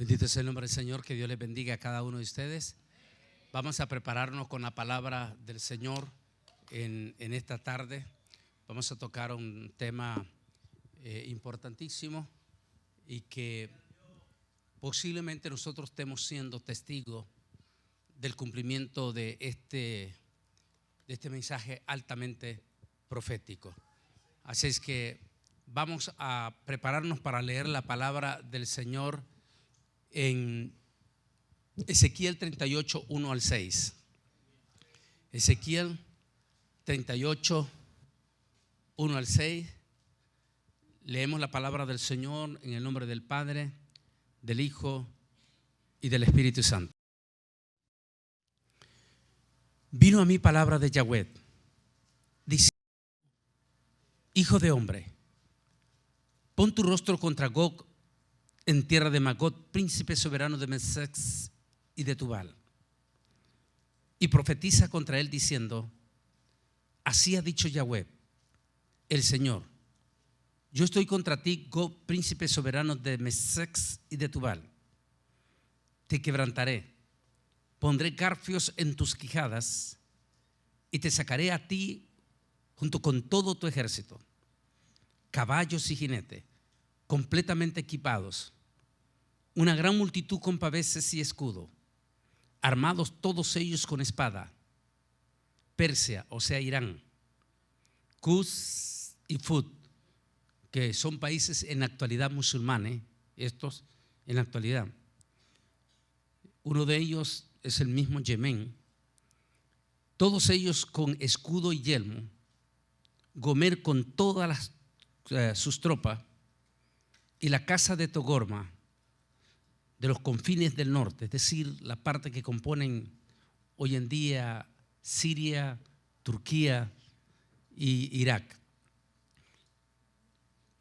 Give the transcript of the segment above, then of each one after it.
Bendito sea el nombre del Señor, que Dios les bendiga a cada uno de ustedes. Vamos a prepararnos con la palabra del Señor en esta tarde. Vamos a tocar un tema importantísimo y que posiblemente nosotros estemos siendo testigos del cumplimiento de este mensaje altamente profético. Así es que vamos a prepararnos para leer la palabra del Señor en Ezequiel 38, 1 al 6. Ezequiel 38, 1 al 6. Leemos la palabra del Señor en el nombre del Padre, del Hijo y del Espíritu Santo. Vino a mí palabra de Yahweh, diciendo: Hijo de hombre, pon tu rostro contra Gog en tierra de Magog, príncipe soberano de Mesec y de Tubal, y profetiza contra él diciendo: así ha dicho Yahweh, el Señor, yo estoy contra ti, Gog, príncipe soberano de Mesec y de Tubal. Te quebrantaré, pondré garfios en tus quijadas y te sacaré a ti junto con todo tu ejército, caballos y jinetes, completamente equipados, una gran multitud con paveses y escudo, armados todos ellos con espada. Persia, o sea Irán, Cus y Fud, que son países en la actualidad musulmanes, estos en la actualidad. Uno de ellos es el mismo Yemen. Todos ellos con escudo y yelmo. Gomer con todas sus tropas, y la casa de Togorma, de los confines del norte, es decir, la parte que componen hoy en día Siria, Turquía y Irak.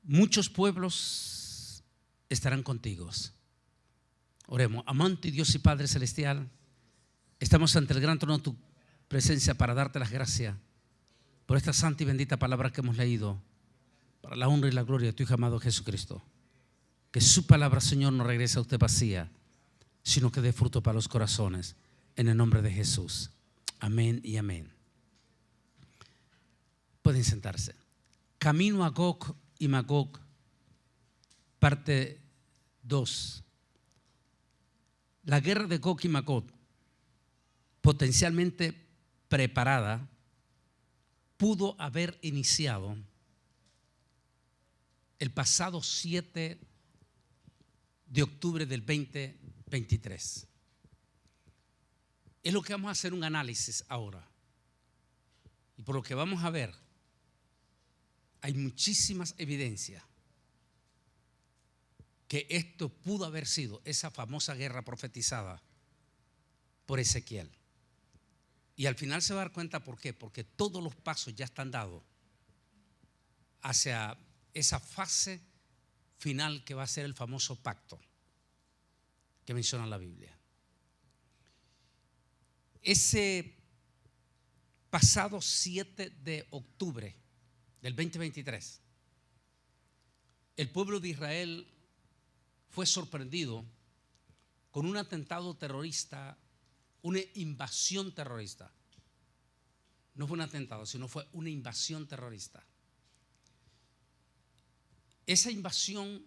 Muchos pueblos estarán contigo. Oremos. Amante Dios y Padre celestial, estamos ante el gran trono de tu presencia para darte las gracias por esta santa y bendita palabra que hemos leído, para la honra y la gloria de tu Hijo amado Jesucristo. Que su palabra, Señor, no regrese a usted vacía, sino que dé fruto para los corazones, en el nombre de Jesús. Amén y amén. Pueden sentarse. Camino a Gog y Magog, parte 2. La guerra de Gog y Magog, potencialmente preparada, pudo haber iniciado el pasado 7 de octubre del 2023. Es lo que vamos a hacer un análisis ahora. Y por lo que vamos a ver, hay muchísimas evidencias que esto pudo haber sido esa famosa guerra profetizada por Ezequiel. Y al final se va a dar cuenta por qué. Porque todos los pasos ya están dados hacia esa fase final que va a ser el famoso pacto que menciona la Biblia. Ese pasado 7 de octubre del 2023, el pueblo de Israel fue sorprendido con un atentado terrorista, una invasión terrorista. No fue un atentado, sino fue una invasión terrorista. Esa invasión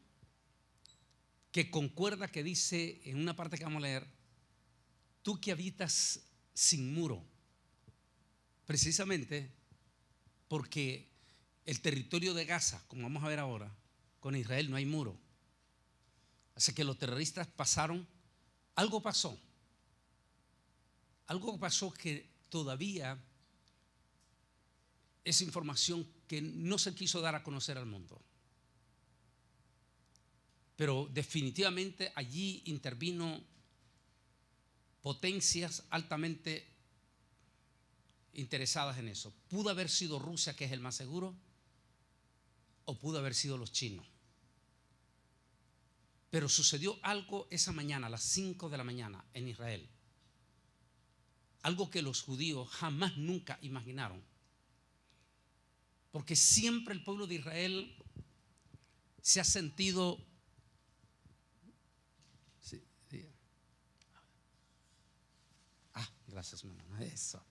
que concuerda, que dice en una parte que vamos a leer: tú que habitas sin muro, precisamente porque el territorio de Gaza, como vamos a ver ahora, con Israel no hay muro. Así que los terroristas pasaron, algo pasó que todavía es información que no se quiso dar a conocer al mundo. Pero definitivamente allí intervino potencias altamente interesadas en eso. Pudo haber sido Rusia, que es el más seguro, o pudo haber sido los chinos. Pero sucedió algo esa mañana, a las 5 de la mañana, en Israel. Algo que los judíos jamás nunca imaginaron. Porque siempre el pueblo de Israel se ha sentido Gracias, hermano. Eso.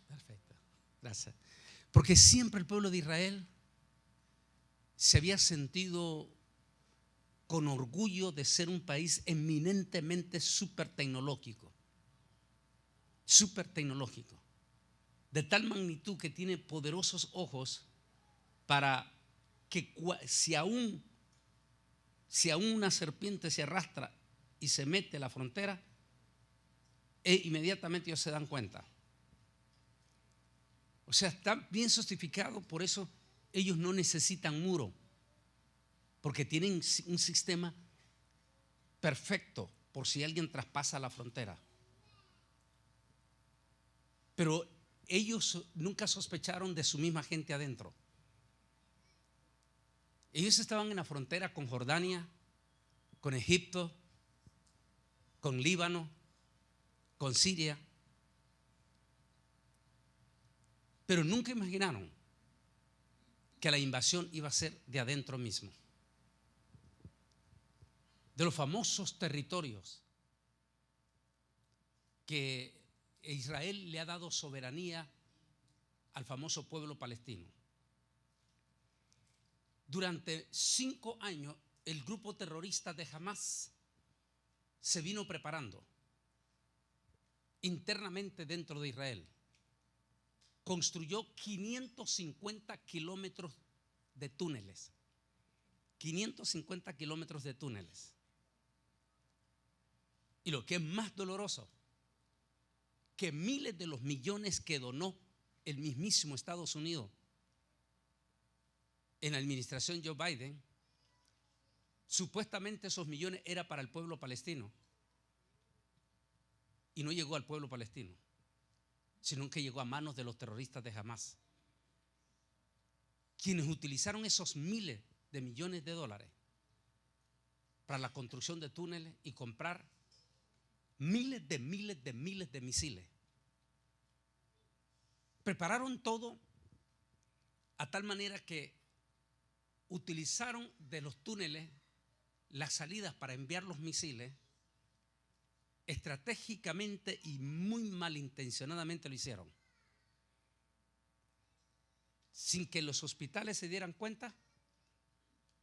Perfecto. Gracias. Porque siempre el pueblo de Israel se había sentido con orgullo de ser un país eminentemente súper tecnológico. Súper tecnológico. De tal magnitud que tiene poderosos ojos para que si aún una serpiente se arrastra y se mete a la frontera, inmediatamente ellos se dan cuenta. O sea, está bien justificado, por eso ellos no necesitan muro, porque tienen un sistema perfecto por si alguien traspasa la frontera. Pero ellos nunca sospecharon de su misma gente adentro. Ellos estaban en la frontera con Jordania, con Egipto, con Líbano, con Siria, pero nunca imaginaron que la invasión iba a ser de adentro mismo. De los famosos territorios que Israel le ha dado soberanía al famoso pueblo palestino. Durante 5 años el grupo terrorista de Hamás se vino preparando internamente dentro de Israel. Construyó 550 kilómetros de túneles. 550 kilómetros de túneles. Y lo que es más doloroso, que miles de los millones que donó el mismísimo Estados Unidos en la administración Joe Biden, supuestamente esos millones era para el pueblo palestino, y no llegó al pueblo palestino, sino que llegó a manos de los terroristas de Hamás, quienes utilizaron esos miles de millones de dólares para la construcción de túneles y comprar miles de misiles. Prepararon todo a tal manera que utilizaron de los túneles las salidas para enviar los misiles. Estratégicamente y muy malintencionadamente lo hicieron, sin que los hospitales se dieran cuenta.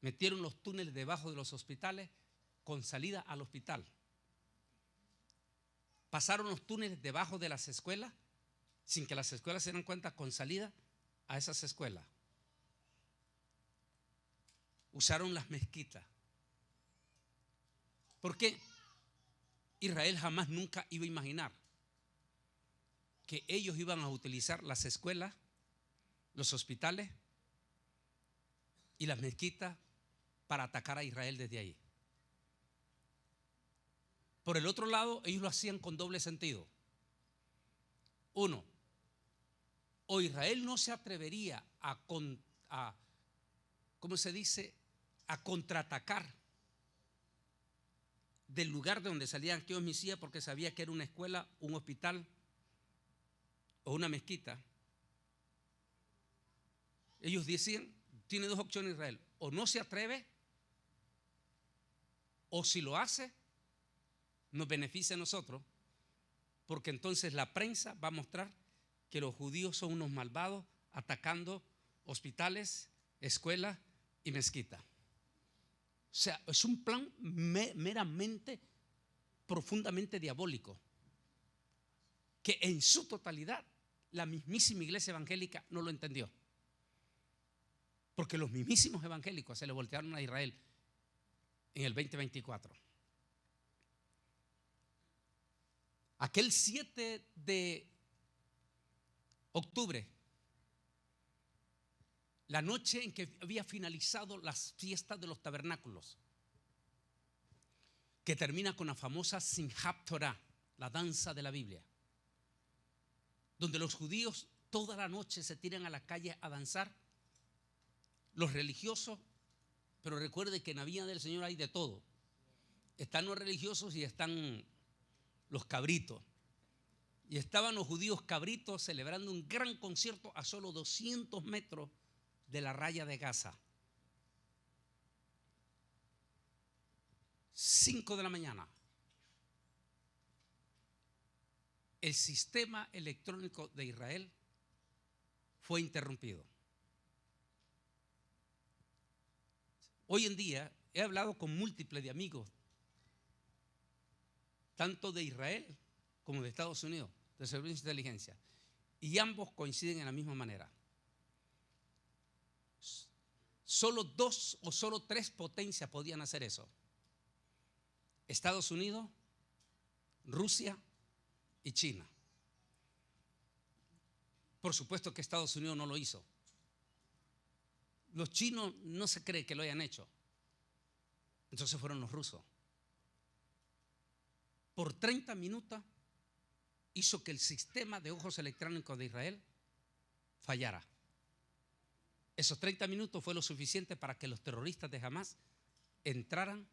Metieron los túneles debajo de los hospitales con salida al hospital. Pasaron los túneles debajo de las escuelas sin que las escuelas se dieran cuenta, con salida a esas escuelas. Usaron las mezquitas. ¿Por qué? Israel jamás nunca iba a imaginar que ellos iban a utilizar las escuelas, los hospitales y las mezquitas para atacar a Israel desde ahí. Por el otro lado, ellos lo hacían con doble sentido. Uno, o Israel no se atrevería a ¿cómo se dice?, a contraatacar del lugar de donde salían aquellos misiles, porque sabía que era una escuela, un hospital o una mezquita. Ellos decían, tiene dos opciones Israel: o no se atreve, o si lo hace nos beneficia a nosotros, porque entonces la prensa va a mostrar que los judíos son unos malvados atacando hospitales, escuelas y mezquitas. O sea, es un plan meramente, profundamente diabólico, que en su totalidad la mismísima iglesia evangélica no lo entendió, porque los mismísimos evangélicos se le voltearon a Israel en el 2024. Aquel 7 de octubre, la noche en que había finalizado las fiestas de los tabernáculos, que termina con la famosa Simchat Torah, la danza de la Biblia, donde los judíos toda la noche se tiran a la calle a danzar, los religiosos, pero recuerde que en la viña del Señor hay de todo. Están los religiosos y están los cabritos. Y estaban los judíos cabritos celebrando un gran concierto a solo 200 metros de la raya de Gaza. 5 de la mañana. el sistema electrónico de Israel fue interrumpido. Hoy en día he hablado con múltiples de amigos, tanto de Israel como de Estados Unidos, de servicios de inteligencia, y ambos coinciden en la misma manera. Solo 2 o solo 3 potencias podían hacer eso: Estados Unidos, Rusia y China. Por supuesto que Estados Unidos no lo hizo. Los chinos no se cree que lo hayan hecho. Entonces fueron los rusos. Por 30 minutos hizo que el sistema de ojos electrónicos de Israel fallara. Esos 30 minutos fue lo suficiente para que los terroristas de Hamás entran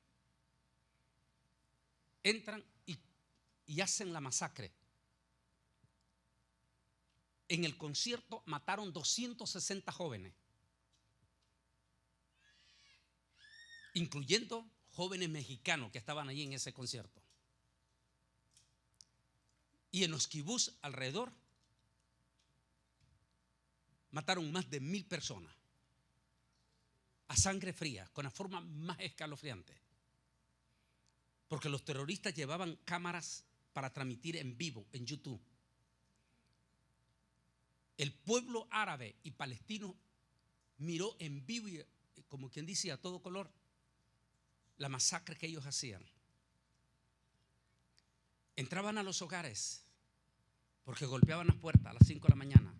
y hacen la masacre. En el concierto mataron 260 jóvenes, incluyendo jóvenes mexicanos que estaban allí en ese concierto. Y en los kibutz alrededor mataron más de 1000 personas a sangre fría, con la forma más escalofriante, porque los terroristas llevaban cámaras para transmitir en vivo en YouTube. El pueblo árabe y palestino miró en vivo, como quien dice, a todo color, la masacre que ellos hacían. Entraban a los hogares porque golpeaban las puertas a las 5 de la mañana.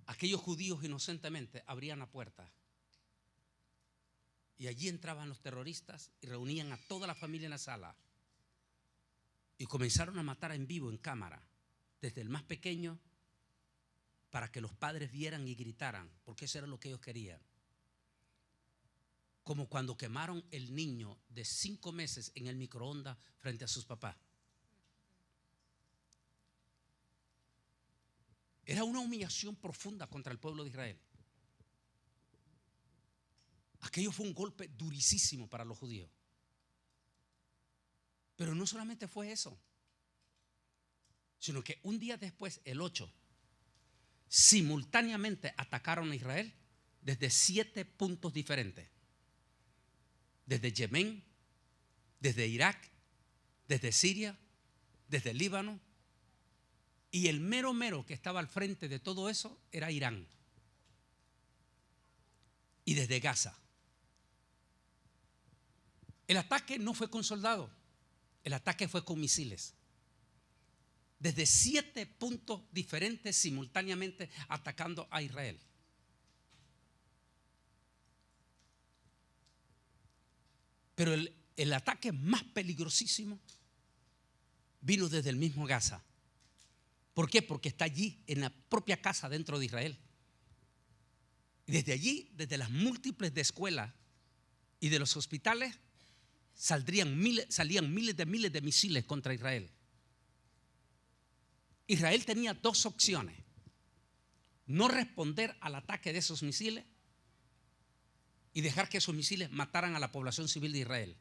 Aquellos judíos inocentemente abrían la puerta y allí entraban los terroristas y reunían a toda la familia en la sala y comenzaron a matar en vivo, en cámara, desde el más pequeño, para que los padres vieran y gritaran, porque eso era lo que ellos querían. Como cuando quemaron el niño de 5 meses en el microondas frente a sus papás. Era una humillación profunda contra el pueblo de Israel. Aquello fue un golpe durísimo para los judíos. Pero no solamente fue eso, sino que un día después, el 8, simultáneamente atacaron a Israel desde 7 puntos diferentes. Desde Yemen, desde Irak, desde Siria, desde el Líbano. Y el mero que estaba al frente de todo eso era Irán. Y desde Gaza. El ataque no fue con soldados, el ataque fue con misiles. Desde 7 puntos diferentes simultáneamente atacando a Israel. Pero el ataque más peligrosísimo vino desde el mismo Gaza. ¿Por qué? Porque está allí, en la propia casa dentro de Israel. Y desde allí, desde las múltiples de escuelas y de los hospitales, salían miles de misiles contra Israel. Israel tenía 2 opciones: no responder al ataque de esos misiles y dejar que esos misiles mataran a la población civil de Israel,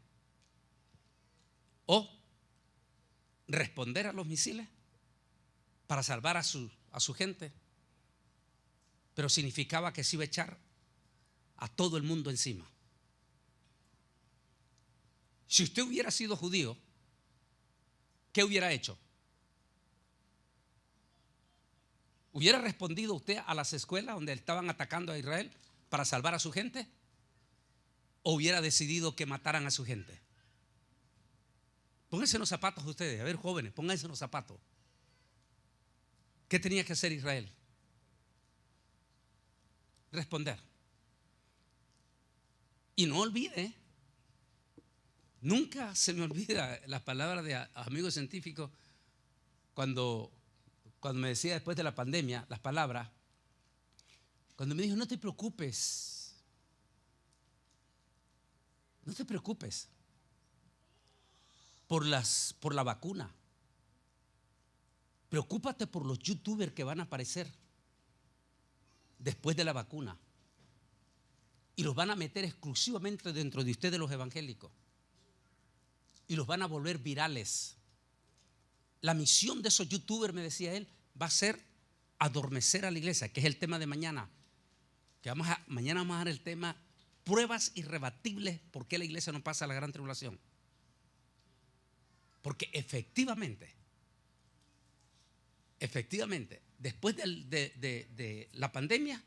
o responder a los misiles para salvar a su gente, pero significaba que se iba a echar a todo el mundo encima. Si usted hubiera sido judío, ¿qué hubiera hecho? ¿Hubiera respondido usted a las escuelas donde estaban atacando a Israel para salvar a su gente? ¿O hubiera decidido que mataran a su gente? Pónganse en los zapatos ustedes, a ver, jóvenes, pónganse en los zapatos. ¿Qué tenía que hacer Israel? Responder. Y no olvide, nunca se me olvida las palabras de amigos científicos cuando me decía después de la pandemia, las palabras, cuando me dijo: no te preocupes por la vacuna. Preocúpate por los youtubers que van a aparecer después de la vacuna y los van a meter exclusivamente dentro de ustedes, los evangélicos, y los van a volver virales. la misión de esos youtubers, me decía él, va a ser adormecer a la iglesia, que es el tema de mañana. Mañana vamos a dar el tema pruebas irrebatibles por qué la iglesia no pasa la gran tribulación. Porque efectivamente, después de la pandemia,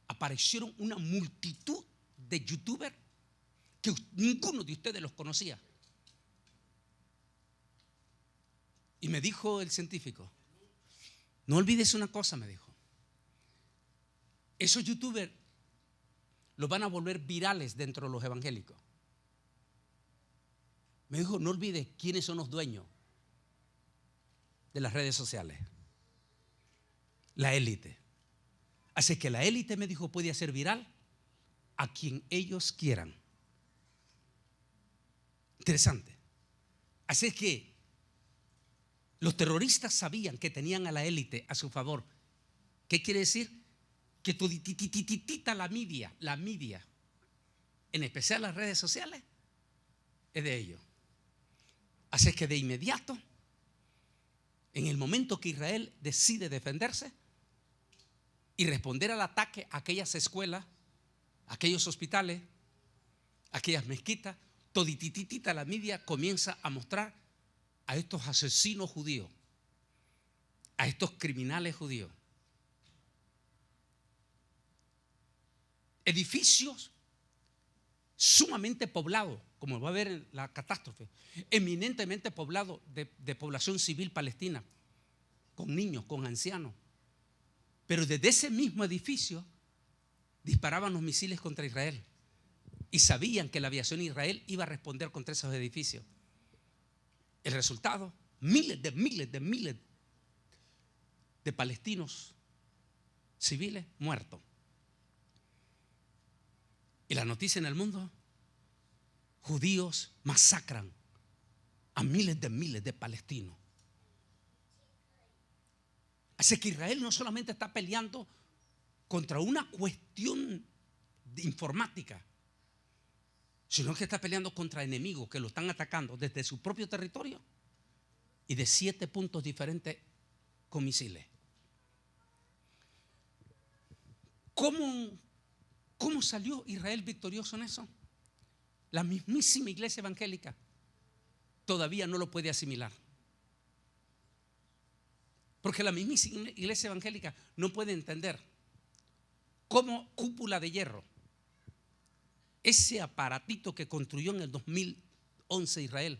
aparecieron una multitud de youtubers que ninguno de ustedes los conocía. Y me dijo el científico, no olvides una cosa, me dijo. Esos youtubers los van a volver virales dentro de los evangélicos. Me dijo, no olvides quiénes son los dueños de las redes sociales. La élite. Así que la élite, me dijo, puede hacer viral a quien ellos quieran. Interesante. Así que los terroristas sabían que tenían a la élite a su favor. ¿Qué quiere decir? Que toditititita la media, en especial las redes sociales, es de ellos. Así que de inmediato, en el momento que Israel decide defenderse y responder al ataque a aquellas escuelas, a aquellos hospitales, a aquellas mezquitas, todititita la media comienza a mostrar a estos asesinos judíos, a estos criminales judíos. Edificios sumamente poblados, como va a ver en la catástrofe, eminentemente poblados de población civil palestina, con niños, con ancianos. Pero desde ese mismo edificio disparaban los misiles contra Israel y sabían que la aviación de Israel iba a responder contra esos edificios. El resultado, miles de palestinos civiles muertos. Y la noticia en el mundo, judíos masacran a miles de palestinos. Así que Israel no solamente está peleando contra una cuestión de informática, sino que está peleando contra enemigos que lo están atacando desde su propio territorio y de 7 puntos diferentes con misiles. ¿Cómo salió Israel victorioso en eso? La mismísima iglesia evangélica todavía no lo puede asimilar. Porque la mismísima iglesia evangélica no puede entender cómo cúpula de hierro, ese aparatito que construyó en el 2011 Israel,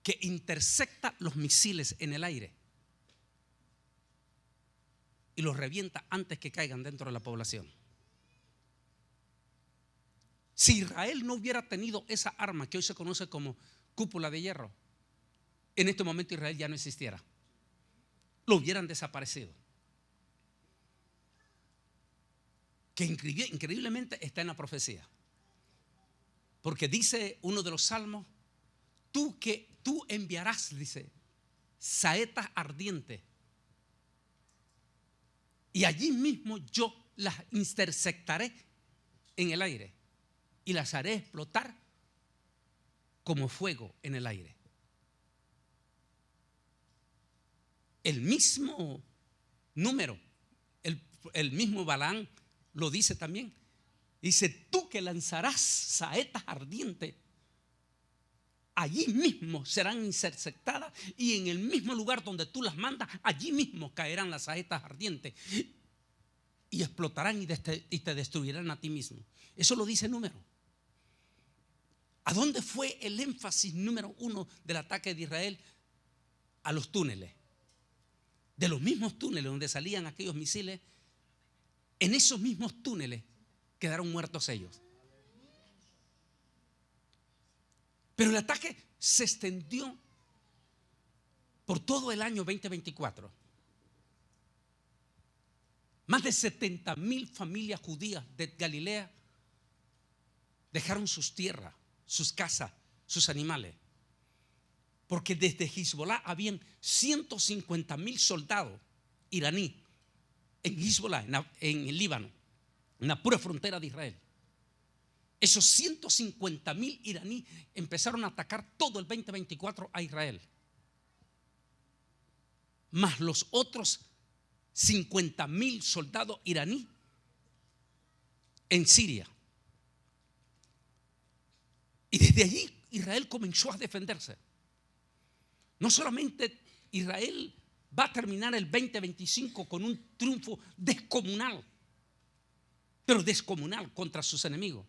que intercepta los misiles en el aire y los revienta antes que caigan dentro de la población. Si Israel no hubiera tenido esa arma que hoy se conoce como cúpula de hierro, en este momento Israel ya no existiera. Lo hubieran desaparecido. Que increíblemente está en la profecía. Porque dice uno de los salmos, tú enviarás, dice, saetas ardientes, y allí mismo yo las interceptaré en el aire y las haré explotar como fuego en el aire. El mismo número, el mismo Balaam lo dice también. Dice, tú que lanzarás saetas ardientes, allí mismo serán interceptadas, y en el mismo lugar donde tú las mandas, allí mismo caerán las saetas ardientes y explotarán y te destruirán a ti mismo. Eso lo dice Número. ¿A dónde fue el énfasis número 1 del ataque de Israel? A los túneles. De los mismos túneles donde salían aquellos misiles, en esos mismos túneles quedaron muertos ellos. Pero el ataque se extendió por todo el año 2024. Más de 70,000 familias judías de Galilea dejaron sus tierras, sus casas, sus animales. Porque desde Hezbollah habían 150,000 soldados iraníes en Hezbollah, en el Líbano, en la pura frontera de Israel. Esos 150,000 iraníes empezaron a atacar todo el 2024 a Israel. más los otros 50,000 soldados iraníes en Siria. Y desde allí Israel comenzó a defenderse. No solamente Israel va a terminar el 2025 con un triunfo descomunal, pero descomunal contra sus enemigos.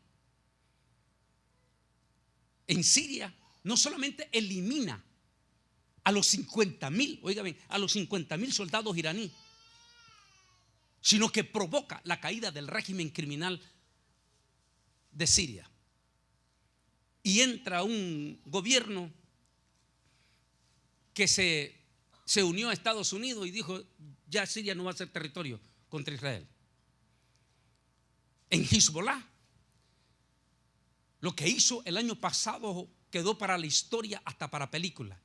En Siria no solamente elimina a los 50,000, oiga bien, a los 50,000 soldados iraníes, sino que provoca la caída del régimen criminal de Siria. Y entra un gobierno que se unió a Estados Unidos y dijo: ya Siria no va a ser territorio contra Israel. En Hezbollah, lo que hizo el año pasado quedó para la historia, hasta para película.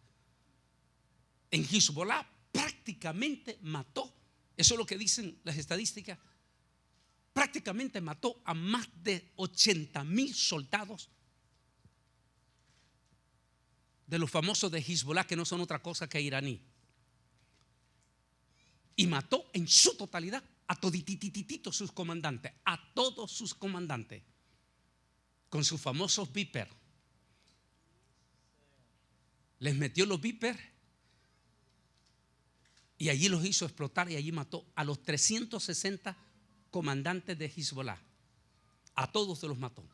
En Hezbollah prácticamente mató, eso es lo que dicen las estadísticas, prácticamente mató a más de 80,000 soldados de los famosos de Hezbollah, que no son otra cosa que iraní. Y mató en su totalidad a todititititos sus comandantes, a todos sus comandantes, con sus famosos Viper. Les metió los Viper y allí los hizo explotar, y allí mató a los 360 comandantes de Hezbollah. A todos se los mató.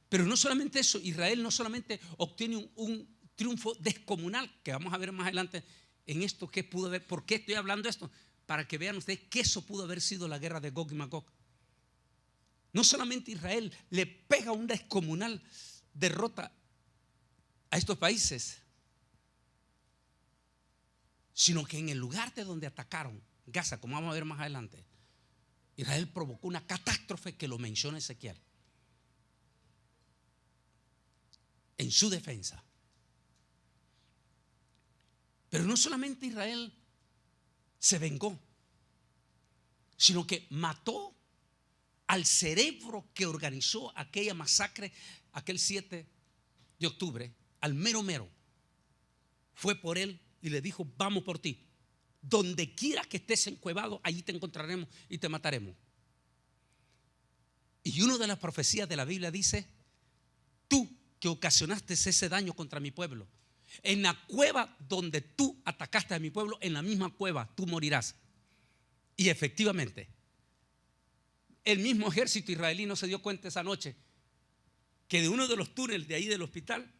Pero no solamente eso, Israel no solamente obtiene un triunfo descomunal, que vamos a ver más adelante en esto que pudo haber. ¿Por qué estoy hablando de esto? Para que vean ustedes que eso pudo haber sido la guerra de Gog y Magog. No solamente Israel le pega una descomunal derrota a estos países, sino que en el lugar de donde atacaron, Gaza, como vamos a ver más adelante, Israel provocó una catástrofe que lo menciona Ezequiel en su defensa. Pero no solamente Israel se vengó, sino que mató al cerebro que organizó aquella masacre, aquel 7 de octubre, al mero mero. Fue por él y le dijo: vamos por ti. Donde quiera que estés encuevado, allí te encontraremos y te mataremos. Y una de las profecías de la Biblia dice: tú que ocasionaste ese daño contra mi pueblo, en la cueva donde tú atacaste a mi pueblo, en la misma cueva tú morirás. Y efectivamente, el mismo ejército israelí no se dio cuenta esa noche que de uno de los túneles de ahí del hospital,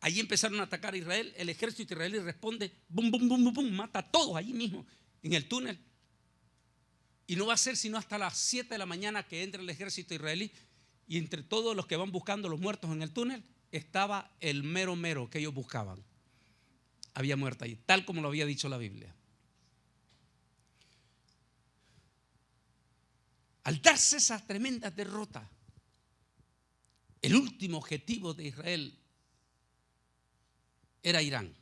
allí empezaron a atacar a Israel. El ejército israelí responde: bum, bum, bum, bum, bum, mata a todos allí mismo en el túnel. Y no va a ser sino hasta las 7 de la mañana que entra el ejército israelí, y entre todos los que van buscando los muertos en el túnel estaba el mero mero que ellos buscaban. Había muerto ahí, tal como lo había dicho la Biblia. Al darse esa tremenda derrota, el último objetivo de Israel era Irán.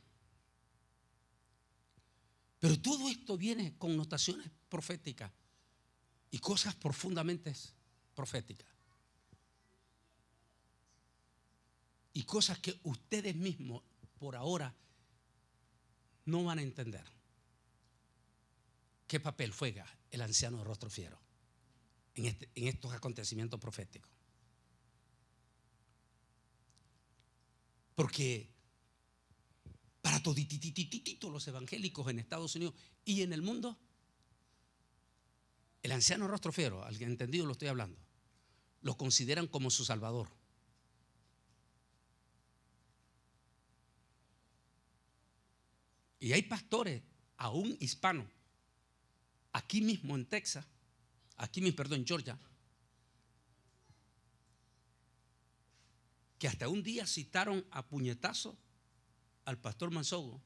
Pero todo esto viene con notaciones proféticas y cosas profundamente proféticas. Y cosas que ustedes mismos por ahora no van a entender. ¿Qué papel juega el anciano de rostro fiero en estos acontecimientos proféticos? Porque para todos los evangélicos en Estados Unidos y en el mundo, el anciano de rostro fiero, al que entendido lo estoy hablando, lo consideran como su salvador. Y hay pastores, aún hispanos, aquí mismo en Texas, en Georgia, que hasta un día citaron a puñetazo al pastor Mansogo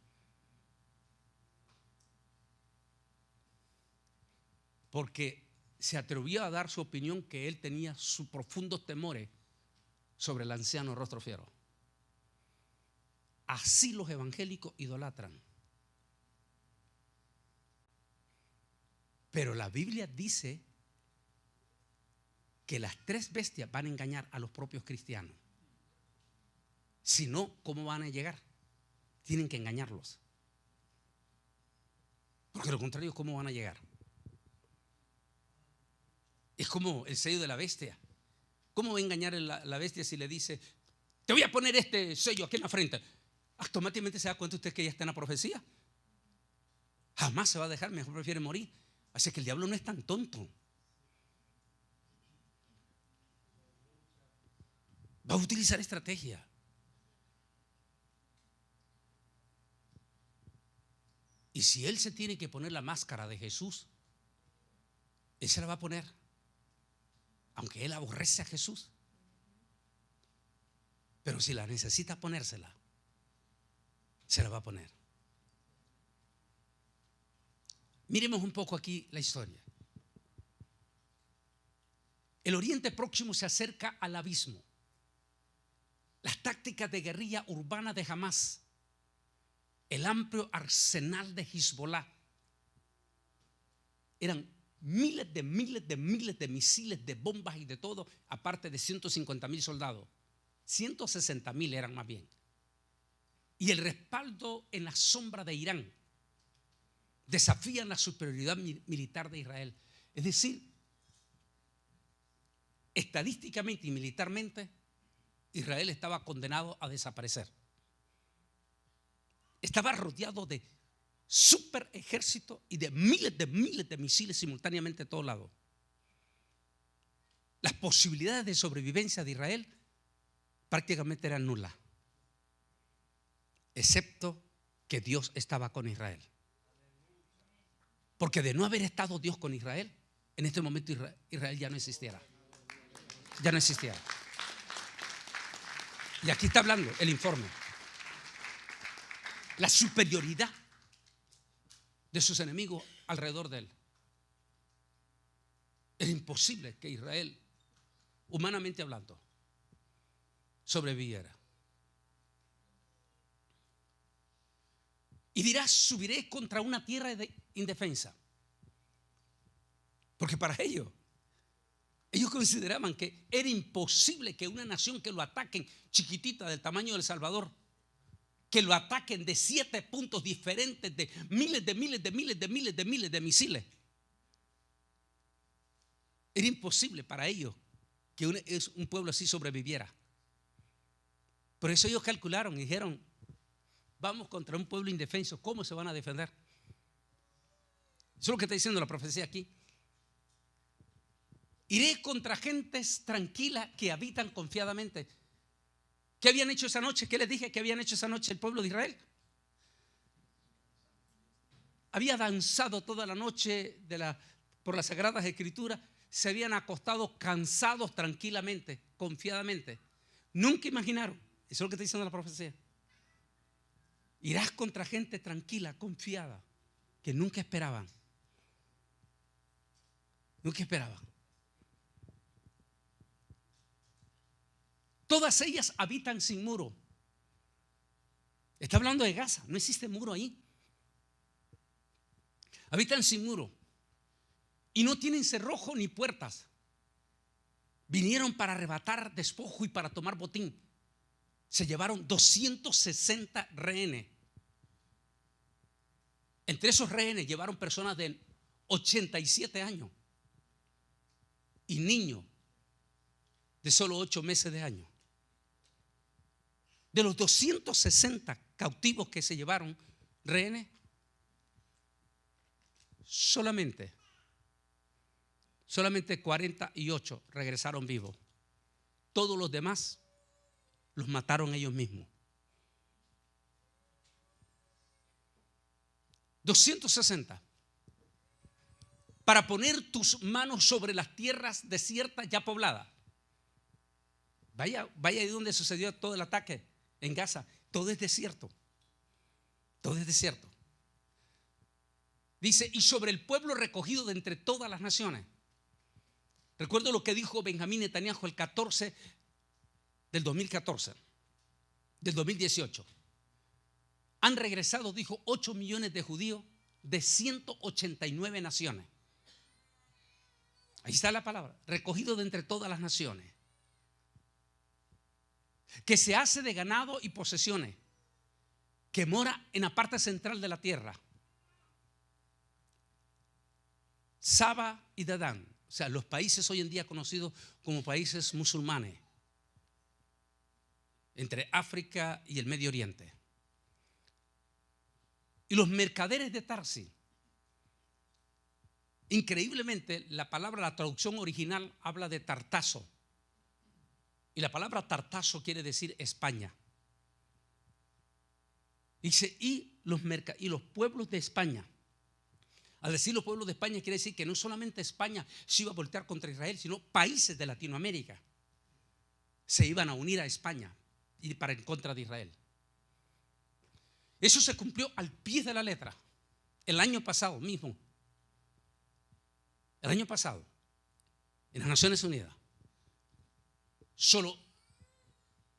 porque se atrevió a dar su opinión, que él tenía sus profundos temores sobre el anciano rostro fiero. Así los evangélicos idolatran. Pero la Biblia dice que las tres bestias van a engañar a los propios cristianos. Si no, ¿cómo van a llegar? tienen que engañarlos. Porque de lo contrario, ¿cómo van a llegar? Es como el sello de la bestia. ¿Cómo va a engañar la bestia si le dice: te voy a poner este sello aquí en la frente? Automáticamente se da cuenta usted que ya está en la profecía. Jamás se va a dejar, mejor prefiere morir. Así que el diablo no es tan tonto. Va a utilizar estrategia. Y si él se tiene que poner la máscara de Jesús, él se la va a poner, aunque él aborrece a Jesús. Pero si la necesita ponérsela, se la va a poner. Miremos un poco aquí la historia. El Oriente Próximo se acerca al abismo. Las tácticas de guerrilla urbana de Hamás, el amplio arsenal de Hezbollah, eran miles de misiles, de bombas y de todo, aparte de 150,000 soldados. 160,000 eran más bien. Y el respaldo en la sombra de Irán desafían la superioridad militar de Israel. Es decir, estadísticamente y militarmente, Israel estaba condenado a desaparecer. Estaba rodeado de super ejército y de miles de misiles simultáneamente a todos lados. Las posibilidades de sobrevivencia de Israel prácticamente eran nulas, excepto que Dios estaba con Israel. Porque de no haber estado Dios con Israel, en este momento Israel ya no existiera. Ya no existiera. Y aquí está hablando el informe. La superioridad de sus enemigos alrededor de él. Era imposible que Israel, humanamente hablando, sobreviviera. Y dirás: subiré contra una tierra indefensa. Porque para ellos consideraban que era imposible que una nación que lo ataquen, chiquitita del tamaño de El Salvador, que lo ataquen de 7 puntos diferentes, de miles de misiles. Era imposible para ellos que un pueblo así sobreviviera. Por eso ellos calcularon y dijeron: vamos contra un pueblo indefenso, ¿cómo se van a defender? Eso es lo que está diciendo la profecía aquí. Iré contra gentes tranquilas que habitan confiadamente. ¿Qué habían hecho esa noche? ¿Qué les dije que habían hecho esa noche el pueblo de Israel? Había danzado toda la noche por las Sagradas Escrituras. Se habían acostado cansados tranquilamente, confiadamente. Nunca imaginaron. Eso es lo que está diciendo la profecía. Irás contra gente tranquila, confiada, que nunca esperaban. Nunca esperaban. Todas ellas habitan sin muro. Está hablando de Gaza, no existe muro ahí. Habitan sin muro y no tienen cerrojo ni puertas. Vinieron para arrebatar despojo y para tomar botín. Se llevaron 260 rehenes. Entre esos rehenes llevaron personas de 87 años y niños de solo 8 meses de año. De los 260 cautivos que se llevaron rehenes, solamente 48 regresaron vivos. Todos los demás los mataron ellos mismos. 260. Para poner tus manos sobre las tierras desiertas ya pobladas. Vaya ahí donde sucedió todo el ataque en Gaza. Todo es desierto. Todo es desierto. Dice: y sobre el pueblo recogido de entre todas las naciones. Recuerdo lo que dijo Benjamín Netanyahu el 14 del 2014, del 2018. Han regresado, dijo, 8 millones de judíos de 189 naciones. Ahí está la palabra, recogido de entre todas las naciones. Que se hace de ganado y posesiones, que mora en la parte central de la tierra, Saba y Dedán, o sea, los países hoy en día conocidos como países musulmanes, entre África y el Medio Oriente. Y los mercaderes de Tarsis. Increíblemente, la traducción original habla de Tartaso. Y la palabra Tartaso quiere decir España. Dice, y los pueblos de España. Al decir los pueblos de España quiere decir que no solamente España se iba a voltear contra Israel, sino países de Latinoamérica se iban a unir a España y para en contra de Israel. Eso se cumplió al pie de la letra el año pasado mismo. El año pasado, en las Naciones Unidas, solo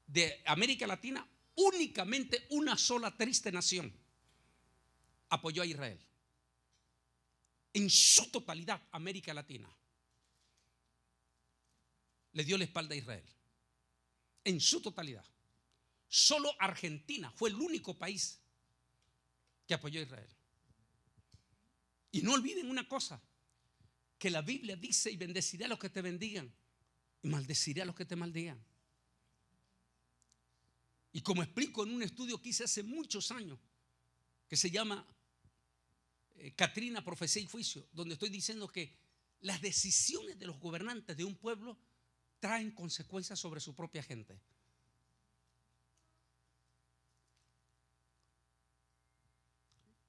de América Latina, únicamente una sola triste nación apoyó a Israel. En su totalidad, América Latina le dio la espalda a Israel. En su totalidad. Solo Argentina fue el único país que apoyó a Israel. Y no olviden una cosa, que la Biblia dice: y bendeciré a los que te bendigan y maldeciré a los que te maldigan. Y como explico en un estudio que hice hace muchos años, que se llama Catrina, Profecía y Juicio, donde estoy diciendo que las decisiones de los gobernantes de un pueblo traen consecuencias sobre su propia gente.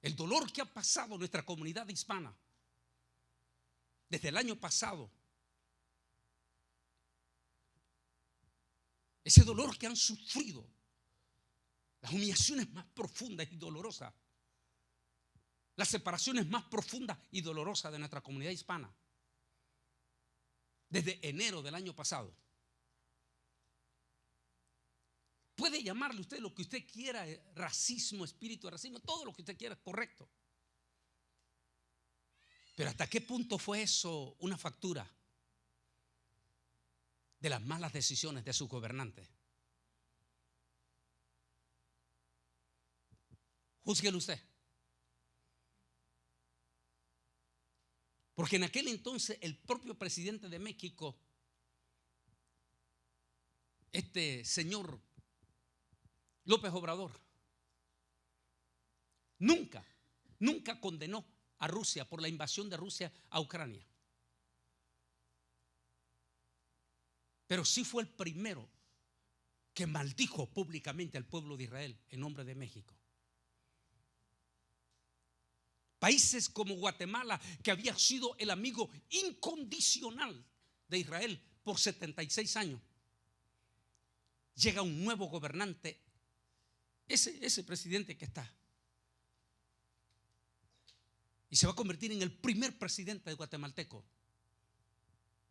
El dolor que ha pasado nuestra comunidad hispana desde el año pasado, ese dolor que han sufrido, las humillaciones más profundas y dolorosas, las separaciones más profundas y dolorosas de nuestra comunidad hispana, desde enero del año pasado. Puede llamarle usted lo que usted quiera, racismo, espíritu de racismo, todo lo que usted quiera es correcto. Pero ¿hasta qué punto fue eso una factura de las malas decisiones de sus gobernantes? Júzguelo usted. Porque en aquel entonces el propio presidente de México, este señor López Obrador, nunca condenó a Rusia por la invasión de Rusia a Ucrania. Pero sí fue el primero que maldijo públicamente al pueblo de Israel en nombre de México. Países como Guatemala, que había sido el amigo incondicional de Israel por 76 años, llega un nuevo gobernante, ese presidente que está, y se va a convertir en el primer presidente de guatemalteco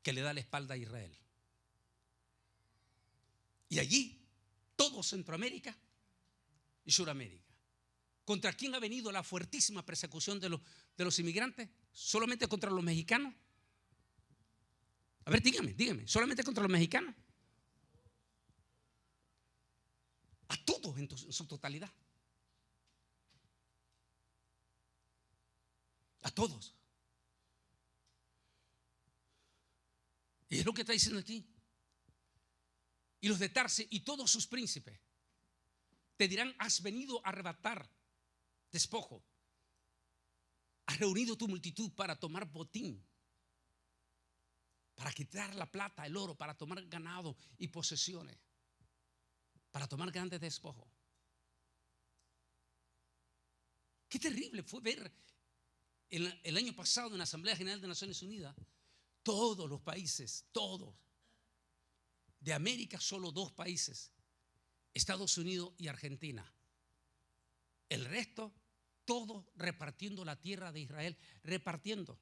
que le da la espalda a Israel. Y allí todo Centroamérica y Suramérica. ¿Contra quién ha venido la fuertísima persecución de los inmigrantes? ¿Solamente contra los mexicanos? A ver, dígame, ¿solamente contra los mexicanos? A todos en su totalidad. A todos. Y es lo que está diciendo aquí. Y los de Tarsis y todos sus príncipes te dirán: has venido a arrebatar despojo, has reunido tu multitud para tomar botín, para quitar la plata, el oro, para tomar ganado y posesiones, para tomar grandes despojos. Qué terrible fue ver el año pasado en la Asamblea General de Naciones Unidas, todos los países, todos de América, solo 2 países, Estados Unidos y Argentina. El resto, todos repartiendo la tierra de Israel, repartiendo.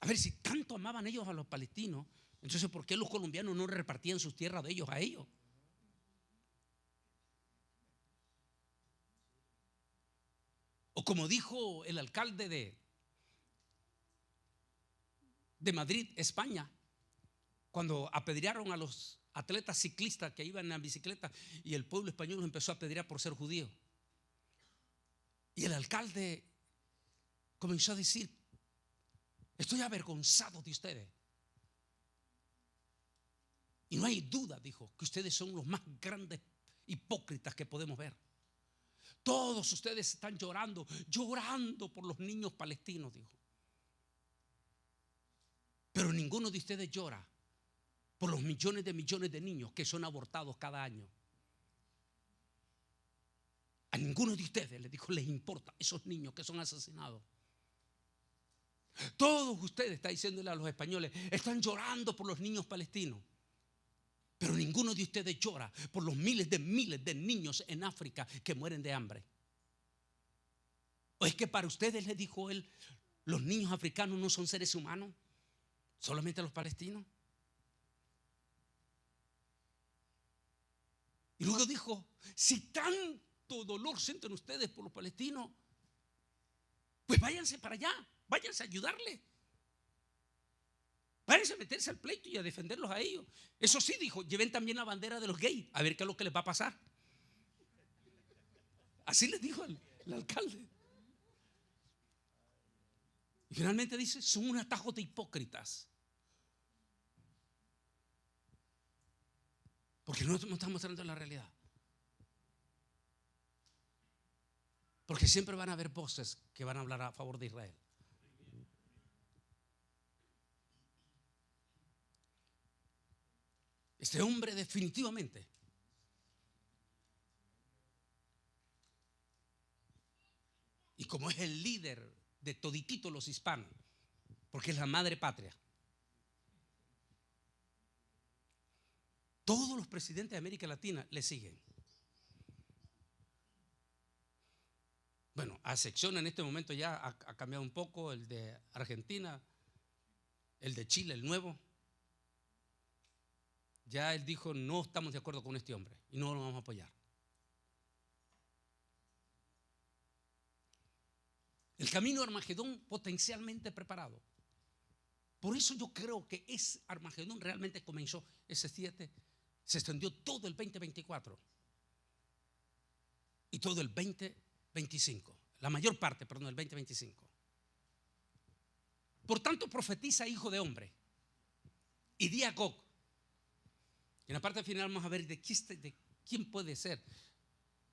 A ver, si tanto amaban ellos a los palestinos, entonces ¿por qué los colombianos no repartían sus tierras de ellos a ellos? O como dijo el alcalde de Madrid, España, cuando apedrearon a los atletas ciclistas que iban en bicicleta, y el pueblo español los empezó a apedrear por ser judíos. Y el alcalde comenzó a decir: estoy avergonzado de ustedes. Y no hay duda, dijo, que ustedes son los más grandes hipócritas que podemos ver. Todos ustedes están llorando por los niños palestinos, dijo. Pero ninguno de ustedes llora por los millones de niños que son abortados cada año. A ninguno de ustedes, le dijo, les importa esos niños que son asesinados. Todos ustedes, está diciéndole a los españoles, están llorando por los niños palestinos. Pero ninguno de ustedes llora por los miles de niños en África que mueren de hambre. ¿O es que para ustedes, le dijo él, los niños africanos no son seres humanos? ¿Solamente los palestinos? Y luego dijo: si tanto dolor sienten ustedes por los palestinos, pues váyanse para allá, váyanse a ayudarle. Váyanse a meterse al pleito y a defenderlos a ellos. Eso sí, dijo, lleven también la bandera de los gays, a ver qué es lo que les va a pasar. Así les dijo el alcalde. Y finalmente dice: son un atajo de hipócritas. Porque no estamos mostrando la realidad. Porque siempre van a haber voces que van a hablar a favor de Israel. Este hombre definitivamente y como es el líder de todititos los hispanos, porque es la madre patria, todos los presidentes de América Latina le siguen. Bueno, a excepción en este momento ya ha cambiado un poco, el de Argentina, el de Chile, el nuevo. Ya él dijo: no estamos de acuerdo con este hombre y no lo vamos a apoyar. El camino a Armagedón potencialmente preparado. Por eso yo creo que ese Armagedón realmente comenzó ese 7, se extendió todo el 2024 y todo el 2025, la mayor parte, perdón, del 2025. Por tanto, profetiza, hijo de hombre, y di a Gog. En la parte final vamos a ver de quién puede ser,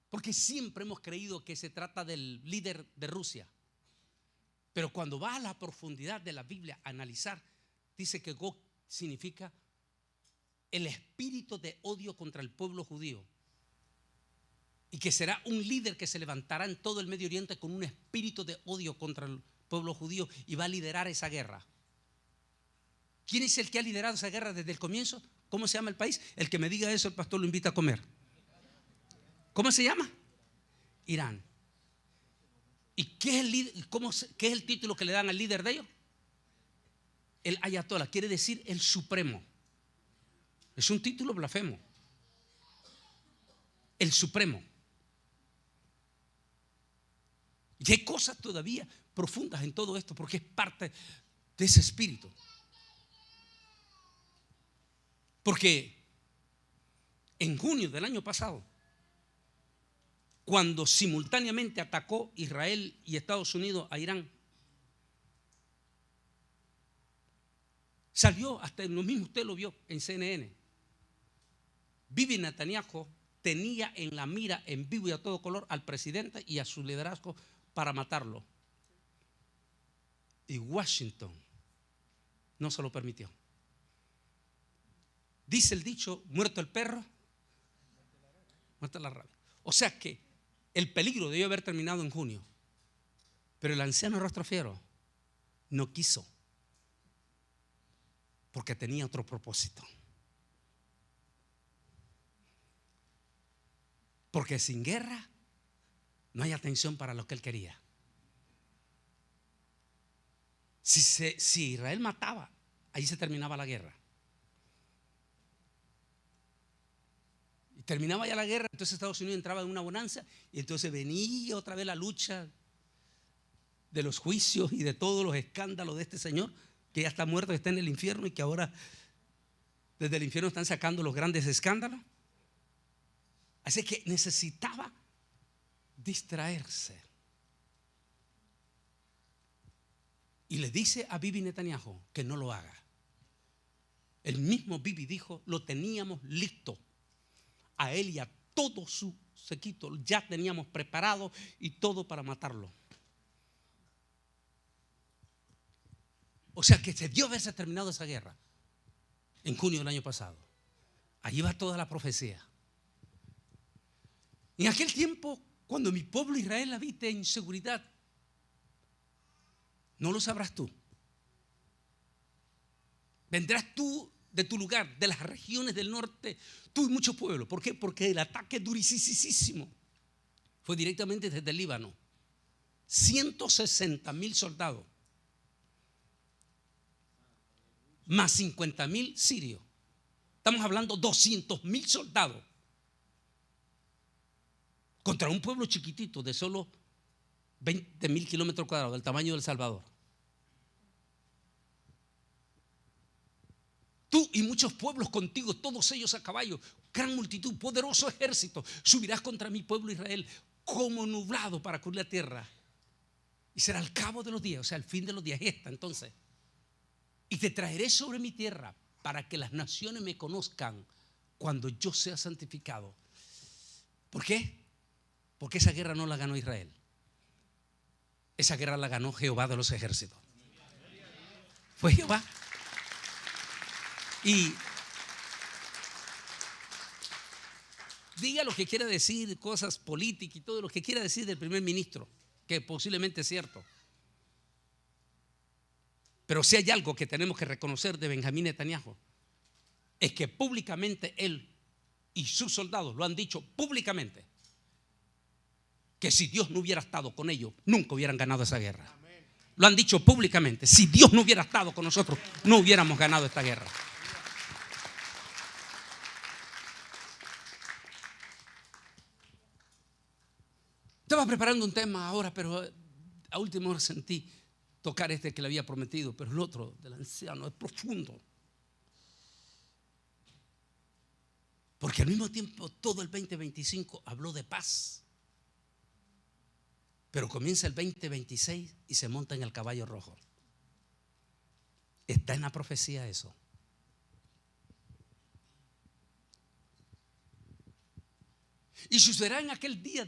porque siempre hemos creído que se trata del líder de Rusia. Pero cuando va a la profundidad de la Biblia a analizar, dice que Gog significa el espíritu de odio contra el pueblo judío, y que será un líder que se levantará en todo el Medio Oriente con un espíritu de odio contra el pueblo judío y va a liderar esa guerra. ¿Quién es el que ha liderado esa guerra desde el comienzo? ¿Cómo se llama el país? El que me diga eso, el pastor lo invita a comer. ¿Cómo se llama? Irán. ¿Y qué es el líder, qué es el título que le dan al líder de ellos? El ayatollah, quiere decir el supremo. Es un título blasfemo. El supremo. Y hay cosas todavía profundas en todo esto, porque es parte de ese espíritu. Porque en junio del año pasado, cuando simultáneamente atacó Israel y Estados Unidos a Irán, salió hasta lo mismo, usted lo vio en CNN. Bibi Netanyahu tenía en la mira en vivo y a todo color al presidente y a su liderazgo para matarlo. Y Washington no se lo permitió. Dice el dicho: muerto el perro, muerta la rabia. O sea que el peligro debió haber terminado en junio, pero el anciano rostro fiero no quiso, porque tenía otro propósito. Porque sin guerra no hay atención para lo que él quería. Si Israel mataba, ahí se terminaba la guerra. Y terminaba ya la guerra, entonces Estados Unidos entraba en una bonanza, y entonces venía otra vez la lucha de los juicios y de todos los escándalos de este señor que ya está muerto, que está en el infierno y que ahora Desde el infierno están sacando los grandes escándalos. Así que necesitaba distraerse. Y le dice a Bibi Netanyahu que no lo haga. El mismo Bibi dijo: lo teníamos listo. A él y a todo su séquito ya teníamos preparado y todo para matarlo. O sea que se dio haberse terminado esa guerra en junio del año pasado. Allí va toda la profecía. En aquel tiempo, cuando mi pueblo Israel habite en seguridad, no lo sabrás tú. Vendrás tú de tu lugar, de las regiones del norte, tú y muchos pueblos. ¿Por qué? Porque el ataque durísimo fue directamente desde el Líbano. 160,000 soldados, más 50,000 sirios. Estamos hablando 200,000 soldados contra un pueblo chiquitito de solo 20,000 kilómetros cuadrados, del tamaño de El Salvador. Tú y muchos pueblos contigo, todos ellos a caballo, gran multitud, poderoso ejército, subirás contra mi pueblo Israel como nublado para cubrir la tierra. Y será al cabo de los días, o sea, al fin de los días, entonces. Y te traeré sobre mi tierra para que las naciones me conozcan cuando yo sea santificado. ¿Por qué? Porque esa guerra no la ganó Israel. Esa guerra la ganó Jehová de los ejércitos. Fue Jehová. Y diga lo que quiera decir, cosas políticas y todo lo que quiera decir del primer ministro, que posiblemente es cierto. Pero si hay algo que tenemos que reconocer de Benjamín Netanyahu, es que públicamente él y sus soldados lo han dicho públicamente, que si Dios no hubiera estado con ellos, nunca hubieran ganado esa guerra. Lo han dicho públicamente. Si Dios no hubiera estado con nosotros, no hubiéramos ganado esta guerra. Estaba preparando un tema ahora, pero a última hora sentí tocar este que le había prometido, pero el otro del anciano es profundo. Porque al mismo tiempo todo el 2025 habló de paz, pero comienza el 2026 y se monta en el caballo rojo. Está en la profecía eso. Y sucederá en aquel día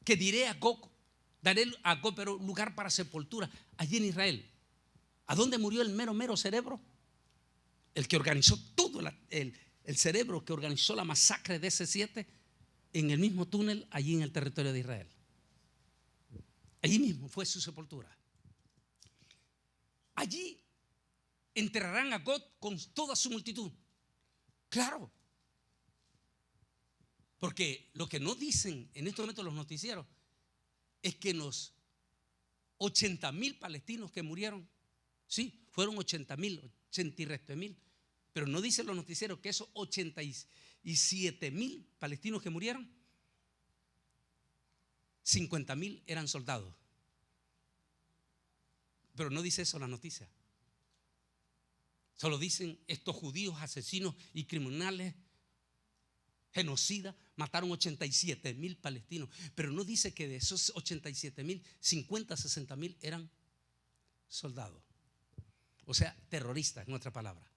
que diré a Gog, daré a Gog pero lugar para sepultura allí en Israel. ¿A dónde murió el mero cerebro? El que organizó todo el cerebro que organizó la masacre de S7 en el mismo túnel allí en el territorio de Israel. Allí mismo fue su sepultura. Allí enterrarán a Gog con toda su multitud. Claro. Porque lo que no dicen en estos momentos los noticieros es que los 80,000 palestinos que murieron, sí, fueron 80,000, 80 y resto de mil, pero no dicen los noticieros que esos 87,000 palestinos que murieron, 50,000 eran soldados. Pero no dice eso la noticia. Solo dicen estos judíos asesinos y criminales, genocidas, mataron 87,000 palestinos. Pero no dice que de esos 87,000, 50, 60,000 eran soldados. O sea, terroristas, en otra palabra.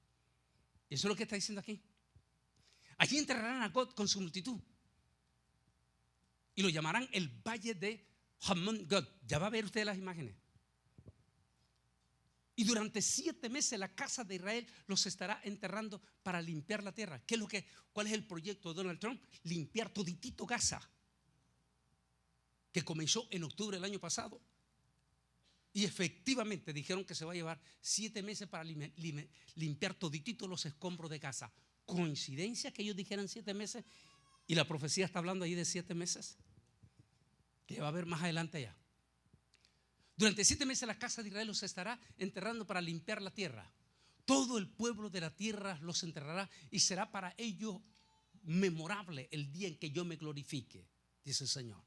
Y eso es lo que está diciendo aquí. Allí enterrarán a Gog con su multitud y lo llamarán el valle de Hamon Gog. Ya va a ver usted las imágenes. Y durante 7 meses la casa de Israel los estará enterrando para limpiar la tierra. ¿Cuál es el proyecto de Donald Trump? Limpiar toditito Gaza, que comenzó en octubre del año pasado. Y efectivamente dijeron que se va a llevar 7 meses para limpiar toditito los escombros de Gaza. ¿Coincidencia que ellos dijeran 7 meses? Y la profecía está hablando ahí de 7 meses, que va a haber más adelante allá. Durante 7 meses la casa de Israel los estará enterrando para limpiar la tierra. Todo el pueblo de la tierra los enterrará y será para ellos memorable el día en que yo me glorifique, dice el Señor.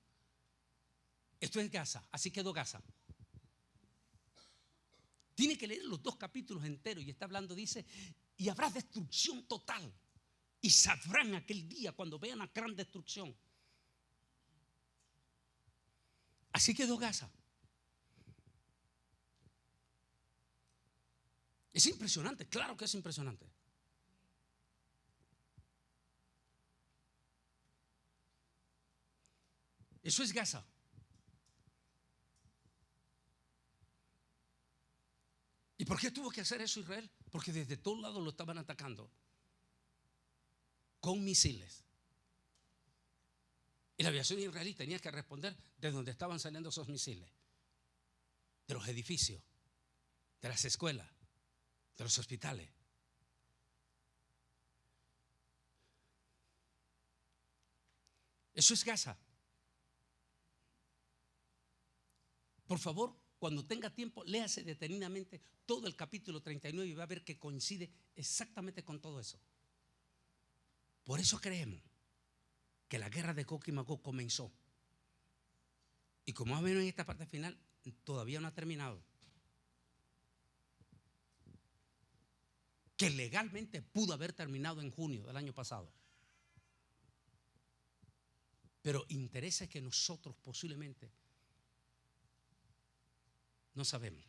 Esto es Gaza, así quedó Gaza. Tiene que leer los 2 capítulos enteros y está hablando, dice, y habrá destrucción total. Y sabrán aquel día cuando vean la gran destrucción. Así quedó Gaza. Es impresionante, claro que es impresionante. Eso es Gaza. ¿Y por qué tuvo que hacer eso Israel? Porque desde todos lados lo estaban atacando con misiles. Y la aviación israelí tenía que responder de donde estaban saliendo esos misiles, de los edificios, de las escuelas, de los hospitales. Eso es Gaza. Por favor, cuando tenga tiempo, léase detenidamente todo el capítulo 39 y va a ver que coincide exactamente con todo eso. Por eso creemos que la guerra de Gog y Magog comenzó. Y como ha venido en esta parte final, todavía no ha terminado. Que legalmente pudo haber terminado en junio del año pasado. Pero interesa que nosotros posiblemente no sabemos.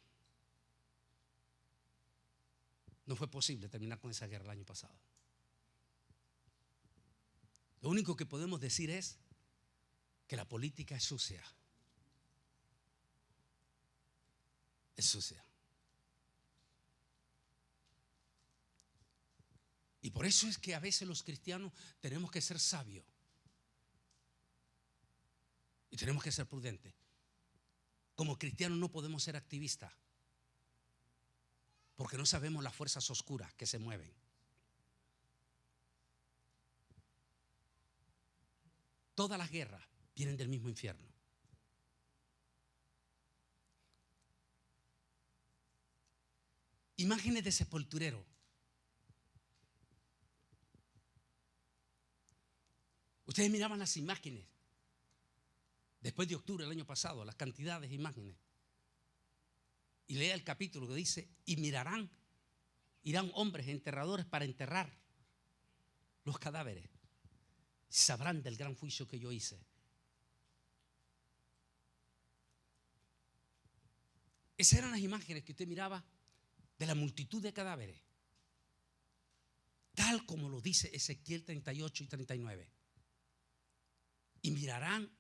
No fue posible terminar con esa guerra el año pasado. Lo único que podemos decir es que la política es sucia. Es sucia. Y por eso es que a veces los cristianos tenemos que ser sabios. Y tenemos que ser prudentes. Como cristianos no podemos ser activistas, porque no sabemos las fuerzas oscuras que se mueven. Todas las guerras vienen del mismo infierno. Imágenes de sepulturero. Ustedes miraban las imágenes después de octubre del año pasado, las cantidades de imágenes. Y lea el capítulo que dice: y irán hombres enterradores para enterrar los cadáveres. Sabrán del gran juicio que yo hice. Esas eran las imágenes que usted miraba de la multitud de cadáveres, tal como lo dice Ezequiel 38 y 39. Y mirarán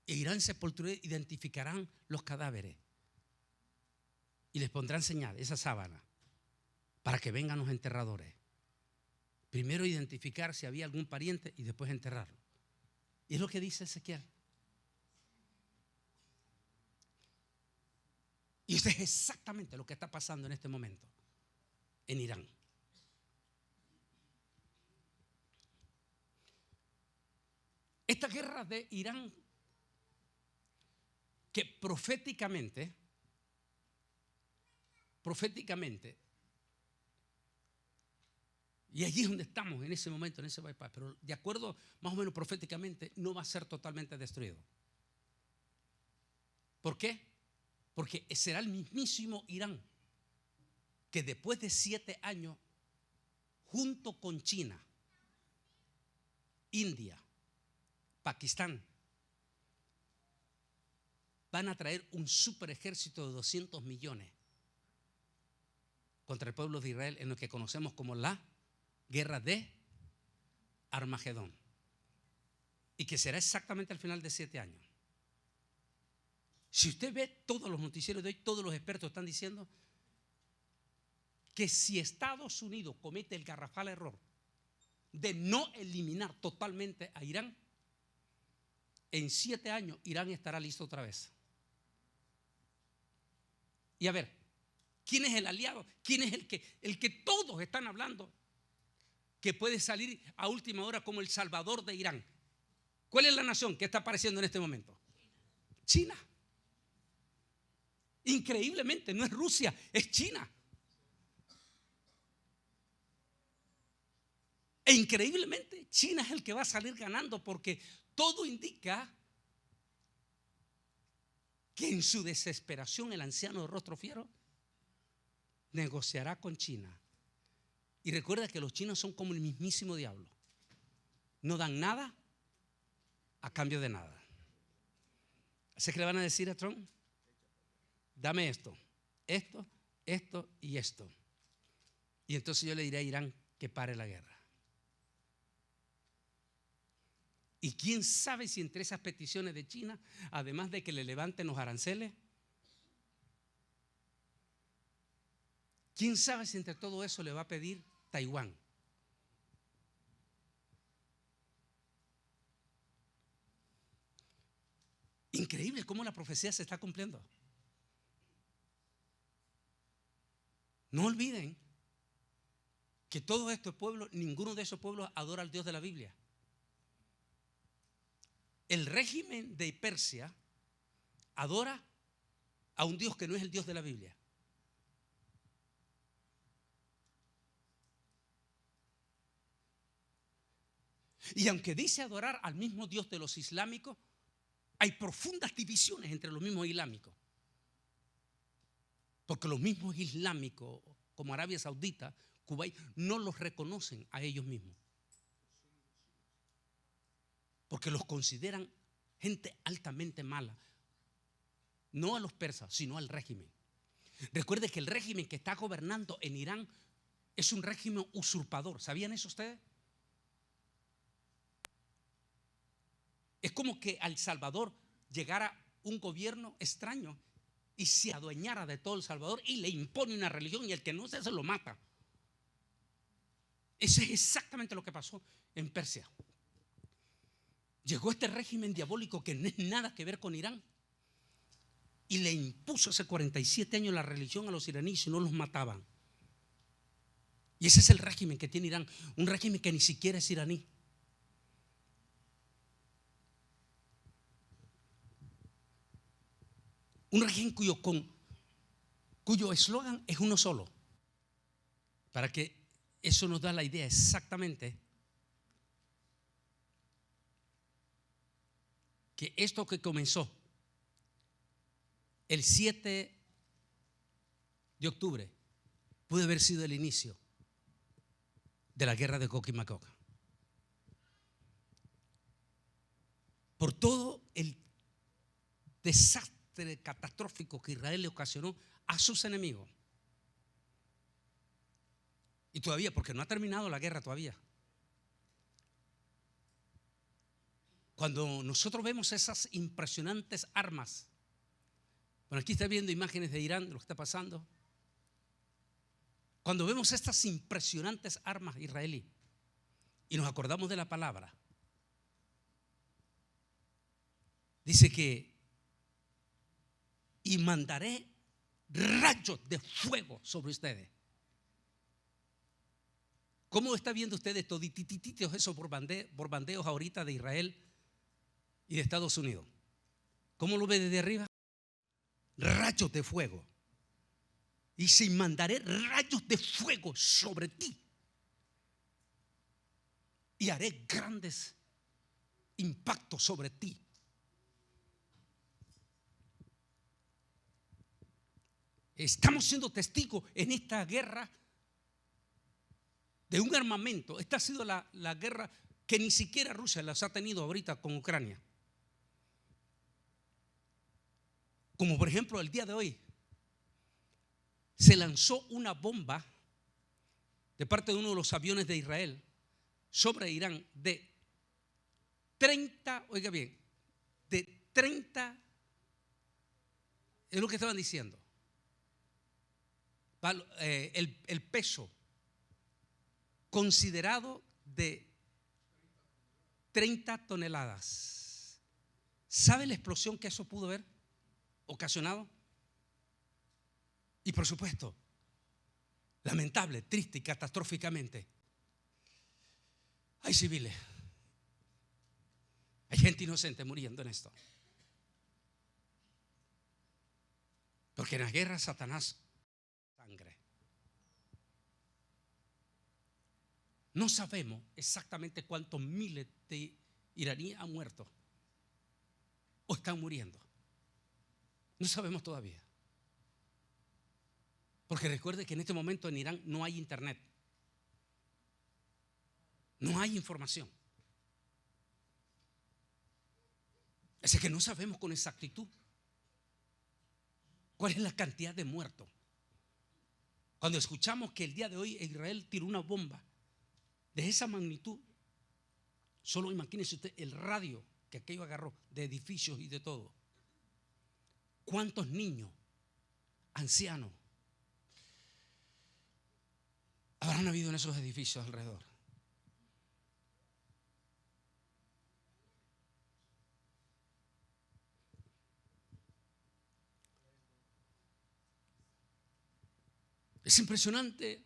e irán sepultureros, identificarán los cadáveres y les pondrán señal, esa sábana, para que vengan los enterradores. Primero identificar si había algún pariente y después enterrarlo. Y es lo que dice Ezequiel. Y esto es exactamente lo que está pasando en este momento en Irán. Esta guerra de Irán, que proféticamente, y allí es donde estamos en ese momento, en ese bypass, pero de acuerdo más o menos proféticamente, no va a ser totalmente destruido. ¿Por qué? Porque será el mismísimo Irán que después de 7 años, junto con China, India, Pakistán, van a traer un super ejército de 200 millones contra el pueblo de Israel, en lo que conocemos como la guerra de Armagedón, y que será exactamente al final de 7 años. Si usted ve todos los noticieros de hoy, todos los expertos están diciendo que si Estados Unidos comete el garrafal error de no eliminar totalmente a Irán, en 7 años Irán estará listo otra vez. Y a ver, ¿quién es el aliado? ¿Quién es el que todos están hablando que puede salir a última hora como el salvador de Irán? ¿Cuál es la nación que está apareciendo en este momento? China. Increíblemente, no es Rusia, es China. E increíblemente, China es el que va a salir ganando, porque todo indica que en su desesperación el anciano de rostro fiero negociará con China Y recuerda que los chinos son como el mismísimo diablo. No dan nada a cambio de nada. Así que le van a decir a Trump: dame esto, esto, esto y esto. Y entonces yo le diré a Irán que pare la guerra. Y quién sabe si entre esas peticiones de China, además de que le levanten los aranceles, quién sabe si entre todo eso le va a pedir Taiwán. Increíble cómo la profecía se está cumpliendo. No olviden que todos estos pueblos, ninguno de esos pueblos adora al Dios de la Biblia. El régimen de Persia adora a un Dios que no es el Dios de la Biblia. Y aunque dice adorar al mismo Dios de los islámicos, hay profundas divisiones entre los mismos islámicos. Porque los mismos islámicos, como Arabia Saudita, Kuwait, no los reconocen a ellos mismos. Porque los consideran gente altamente mala. No a los persas, sino al régimen. Recuerde que el régimen que está gobernando en Irán es un régimen usurpador. ¿Sabían eso ustedes? Es como que a El Salvador llegara un gobierno extraño y se adueñara de todo El Salvador y le impone una religión, y el que no se lo mata. Eso es exactamente lo que pasó en Persia. Llegó este régimen diabólico que no es nada que ver con Irán y le impuso hace 47 años la religión a los iraníes y no los mataban. Y ese es el régimen que tiene Irán, un régimen que ni siquiera es iraní. Un régimen cuyo eslogan es uno solo. Para que eso nos da la idea exactamente que esto que comenzó el 7 de octubre pudo haber sido el inicio de la guerra de Gog y Magog. Por todo el desastre catastrófico que Israel le ocasionó a sus enemigos. Y todavía, porque no ha terminado la guerra todavía. Cuando nosotros vemos esas impresionantes armas, bueno, aquí está viendo imágenes de Irán, de lo que está pasando. Cuando vemos estas impresionantes armas israelíes y nos acordamos de la palabra, dice que y mandaré rayos de fuego sobre ustedes. ¿Cómo está viendo ustedes toditititos esos bombardeos ahorita de Israel y de Estados Unidos? ¿Cómo lo ve desde arriba? Rayos de fuego. Y si mandaré rayos de fuego sobre ti y haré grandes impactos sobre ti. Estamos siendo testigos en esta guerra de un armamento. Esta ha sido la guerra que ni siquiera Rusia las ha tenido ahorita con Ucrania. Como por ejemplo el día de hoy se lanzó una bomba de parte de uno de los aviones de Israel sobre Irán de 30, oiga bien, de 30, es lo que estaban diciendo. El peso considerado de 30 toneladas. ¿Sabe la explosión que eso pudo haber ocasionado? Y por supuesto, lamentable, triste y catastróficamente, hay civiles, hay gente inocente muriendo en esto. Porque en la guerra Satanás sangre. No sabemos exactamente cuántos miles de iraníes han muerto o están muriendo. No sabemos todavía. Porque recuerde que en este momento en Irán no hay internet. No hay información. Así que no sabemos con exactitud cuál es la cantidad de muertos. Cuando escuchamos que el día de hoy Israel tiró una bomba de esa magnitud, solo imagínese usted el radio que aquello agarró de edificios y de todo. ¿Cuántos niños, ancianos habrán habido en esos edificios alrededor? Es impresionante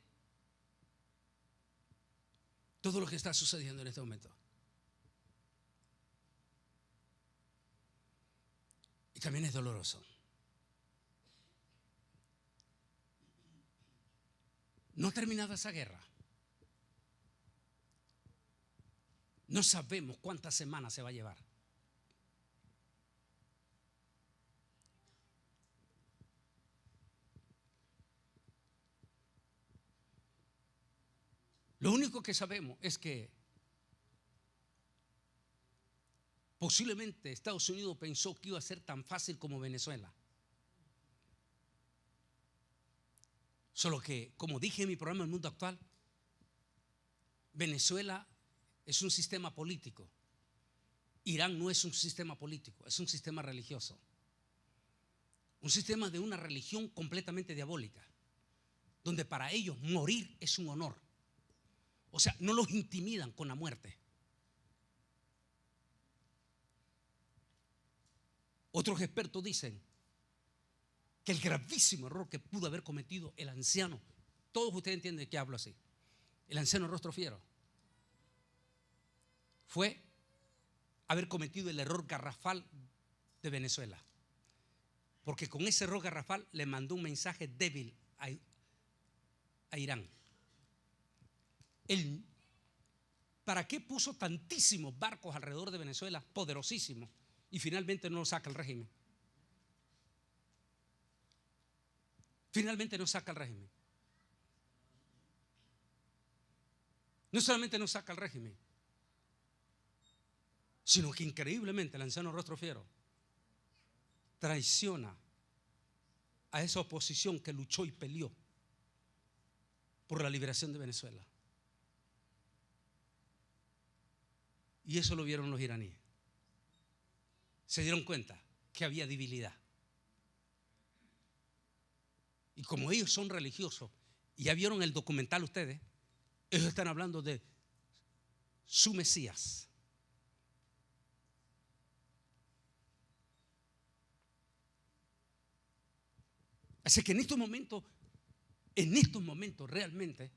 todo lo que está sucediendo en este momento. Y también es doloroso. No ha terminado esa guerra. No sabemos cuántas semanas se va a llevar. Lo único que sabemos es que posiblemente Estados Unidos pensó que iba a ser tan fácil como Venezuela. Solo que, como dije en mi programa El Mundo Actual, Venezuela es un sistema político. Irán no es un sistema político, es un sistema religioso. Un sistema de una religión completamente diabólica, donde para ellos morir es un honor. O sea, no los intimidan con la muerte. Otros expertos dicen que el gravísimo error que pudo haber cometido el anciano, todos ustedes entienden de qué hablo así, el anciano rostro fiero, fue haber cometido el error garrafal de Venezuela. Porque con ese error garrafal le mandó un mensaje débil a Irán. ¿Para qué puso tantísimos barcos alrededor de Venezuela, poderosísimos, y finalmente no lo saca el régimen? Finalmente no saca el régimen. No solamente no saca el régimen, sino que increíblemente el anciano rostro fiero traiciona a esa oposición que luchó y peleó por la liberación de Venezuela. Y eso lo vieron los iraníes. Se dieron cuenta que había debilidad. Y como ellos son religiosos, y ya vieron el documental ustedes, ellos están hablando de su Mesías. Así que en estos momentos realmente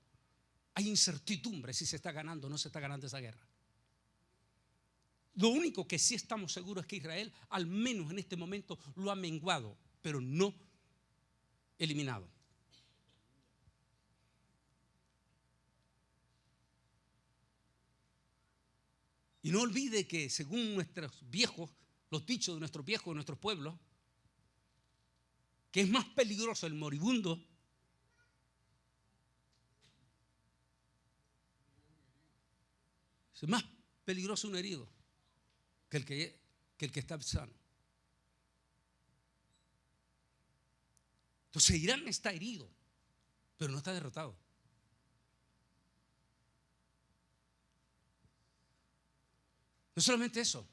hay incertidumbre si se está ganando o no se está ganando esa guerra. Lo único que sí estamos seguros es que Israel, al menos en este momento, lo ha menguado, pero no eliminado. Y no olvide que según nuestros viejos, los dichos de nuestros viejos, de nuestros pueblos, que es más peligroso el moribundo es más peligroso un herido que el que está sano. Entonces Irán está herido, pero no está derrotado. No solamente eso,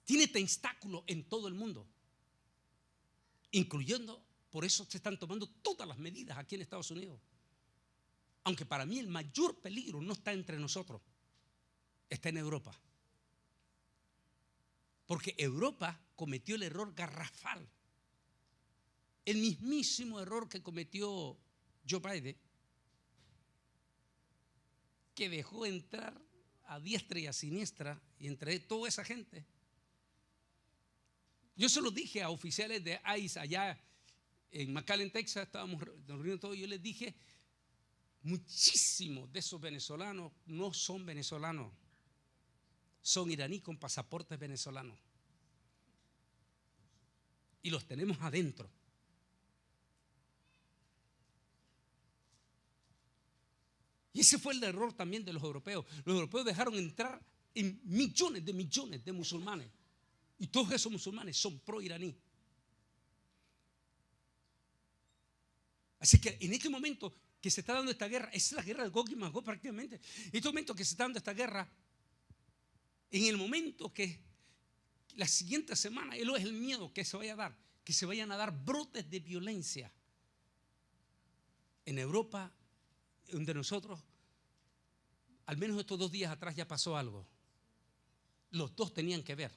tiene tentáculos en todo el mundo, incluyendo, por eso se están tomando todas las medidas aquí en Estados Unidos. Aunque para mí el mayor peligro no está entre nosotros, está en Europa. Porque Europa cometió el error garrafal, el mismísimo error que cometió Joe Biden, que dejó entrar a diestra y a siniestra y entre toda esa gente. Yo se lo dije a oficiales de ICE allá en McAllen, Texas, estábamos reuniendo todo, y yo les dije, muchísimos de esos venezolanos no son venezolanos, son iraníes con pasaportes venezolanos. Y los tenemos adentro. Y ese fue el error también de los europeos. Los europeos dejaron entrar en millones de musulmanes. Y todos esos musulmanes son pro-iraní. Así que en este momento que se está dando esta guerra, es la guerra de Gog y Magog prácticamente. En este momento que se está dando esta guerra, en el momento que la siguiente semana, es el miedo que se vaya a dar, que se vayan a dar brotes de violencia en Europa, donde nosotros, al menos estos 2 días atrás ya pasó algo. Los dos tenían que ver.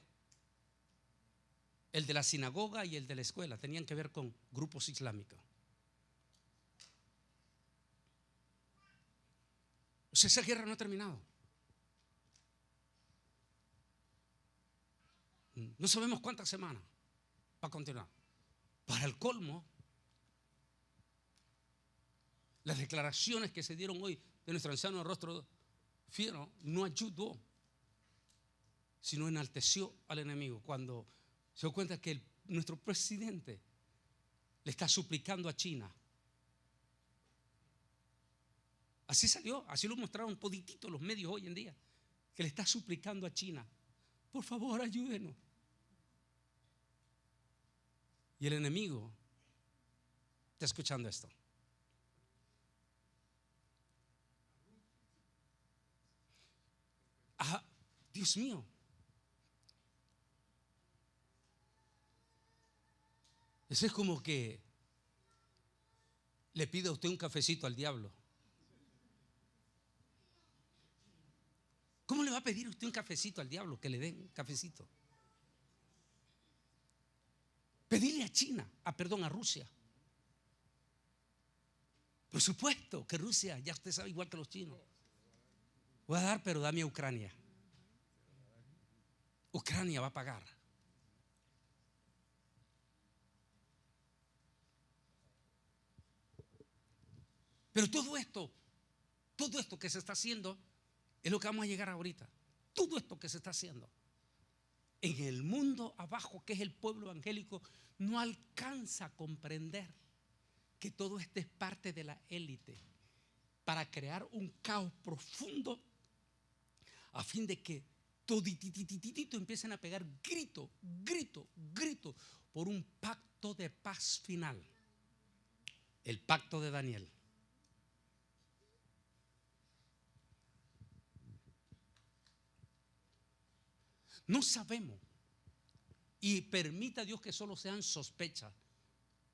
El de la sinagoga y el de la escuela tenían que ver con grupos islámicos. O sea, esa guerra no ha terminado. No sabemos cuántas semanas va a continuar. Para el colmo, las declaraciones que se dieron hoy de nuestro anciano de rostro fiero no ayudó, sino enalteció al enemigo. Cuando se dio cuenta que nuestro presidente le está suplicando a China. Así salió, así lo mostraron todititos los medios hoy en día, que le está suplicando a China: por favor, ayúdenos. Y el enemigo está escuchando esto. Ah, Dios mío. Eso es como que le pide a usted un cafecito al diablo. ¿Cómo le va a pedir usted un cafecito al diablo? Que le den un cafecito. Pedirle a China, a Rusia. Por supuesto que Rusia, ya usted sabe, igual que los chinos. Voy a dar, pero dame a Ucrania. Ucrania va a pagar. Pero todo esto que se está haciendo es lo que vamos a llegar ahorita. Todo esto que se está haciendo en el mundo abajo, que es el pueblo evangélico, no alcanza a comprender que todo esto es parte de la élite para crear un caos profundo a fin de que toditititito empiecen a pegar grito por un pacto de paz final, el pacto de Daniel. No sabemos, y permita Dios que solo sean sospechas,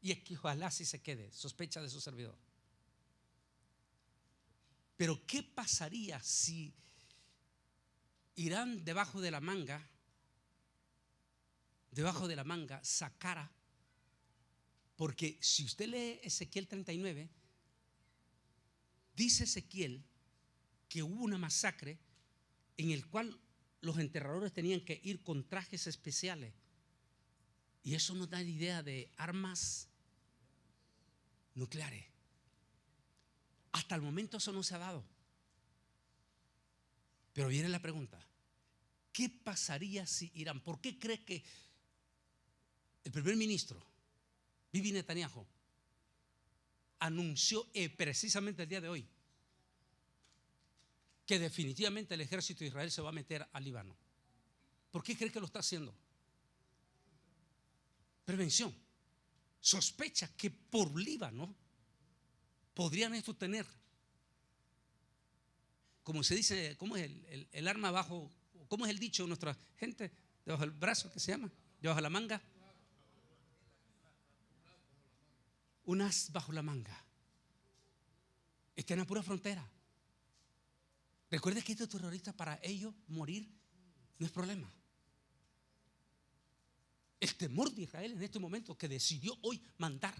y es que ojalá si se quede sospecha de su servidor. Pero ¿qué pasaría si Irán debajo de la manga sacara? Porque si usted lee Ezequiel 39, dice Ezequiel que hubo una masacre en el cual los enterradores tenían que ir con trajes especiales. Y eso nos da la idea de armas nucleares. Hasta el momento eso no se ha dado. Pero viene la pregunta: ¿qué pasaría si Irán? ¿Por qué cree que el primer ministro Bibi Netanyahu anunció precisamente el día de hoy que definitivamente el ejército de Israel se va a meter al Líbano? ¿Por qué cree que lo está haciendo? Prevención. Sospecha que por Líbano podrían estos tener, como se dice, ¿cómo es el arma bajo? ¿Cómo es el dicho de nuestra gente? Debajo del brazo, ¿qué se llama? Debajo de la manga. Un as bajo la manga. Está en la pura frontera. Recuerde que estos terroristas, para ellos morir no es problema. El temor de Israel en este momento, que decidió hoy mandar,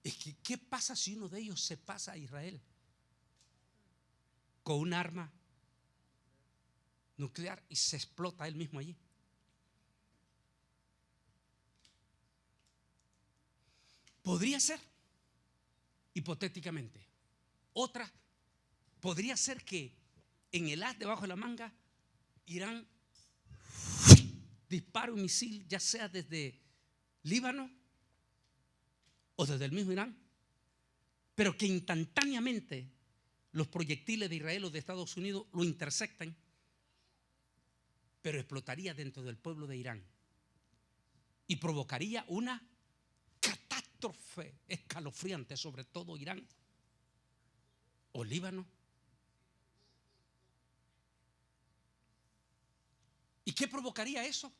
es que ¿qué pasa si uno de ellos se pasa a Israel con un arma nuclear y se explota él mismo allí? Podría ser, hipotéticamente. Otra, podría ser que en el as debajo de la manga Irán dispara un misil, ya sea desde Líbano o desde el mismo Irán, pero que instantáneamente los proyectiles de Israel o de Estados Unidos lo intersectan, pero explotaría dentro del pueblo de Irán y provocaría una catástrofe escalofriante sobre todo Irán o Líbano. ¿Y qué provocaría eso?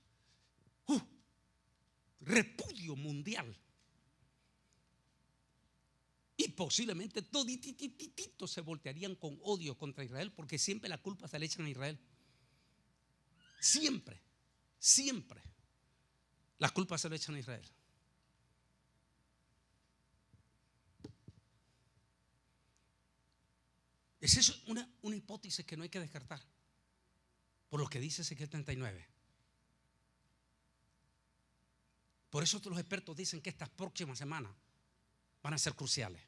Repudio mundial. Y posiblemente todititititos se voltearían con odio contra Israel, porque siempre la culpa se le echan a Israel. Siempre, siempre la culpa se le echan a Israel. Esa es una hipótesis que no hay que descartar, por lo que dice Ezequiel 39. Por eso los expertos dicen que estas próximas semanas van a ser cruciales.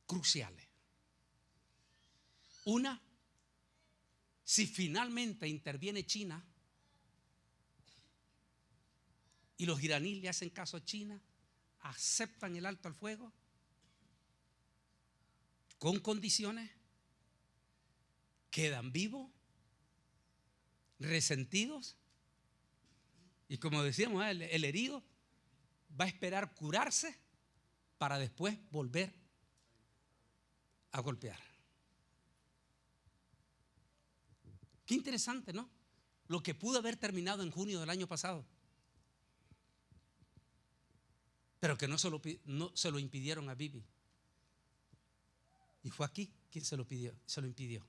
Cruciales. Una, si finalmente interviene China y los iraníes le hacen caso a China, aceptan el alto al fuego con condiciones, quedan vivos, resentidos, y como decíamos, el herido va a esperar curarse para después volver a golpear. Qué interesante, ¿no? Lo que pudo haber terminado en junio del año pasado, pero que no se lo impidieron a Bibi. Y fue aquí quien se lo impidió.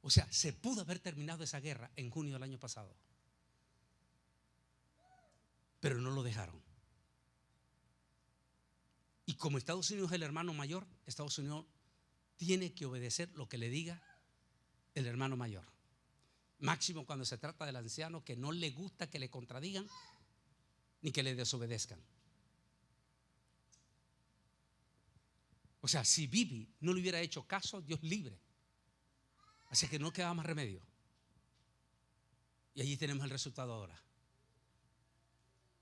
O sea, se pudo haber terminado esa guerra en junio del año pasado, pero no lo dejaron. Y como Estados Unidos es el hermano mayor, Estados Unidos tiene que obedecer lo que le diga el hermano mayor. Máximo cuando se trata del anciano, que no le gusta que le contradigan ni que le desobedezcan. O sea, si Bibi no le hubiera hecho caso, Dios libre. Así que no quedaba más remedio. Y allí tenemos el resultado ahora.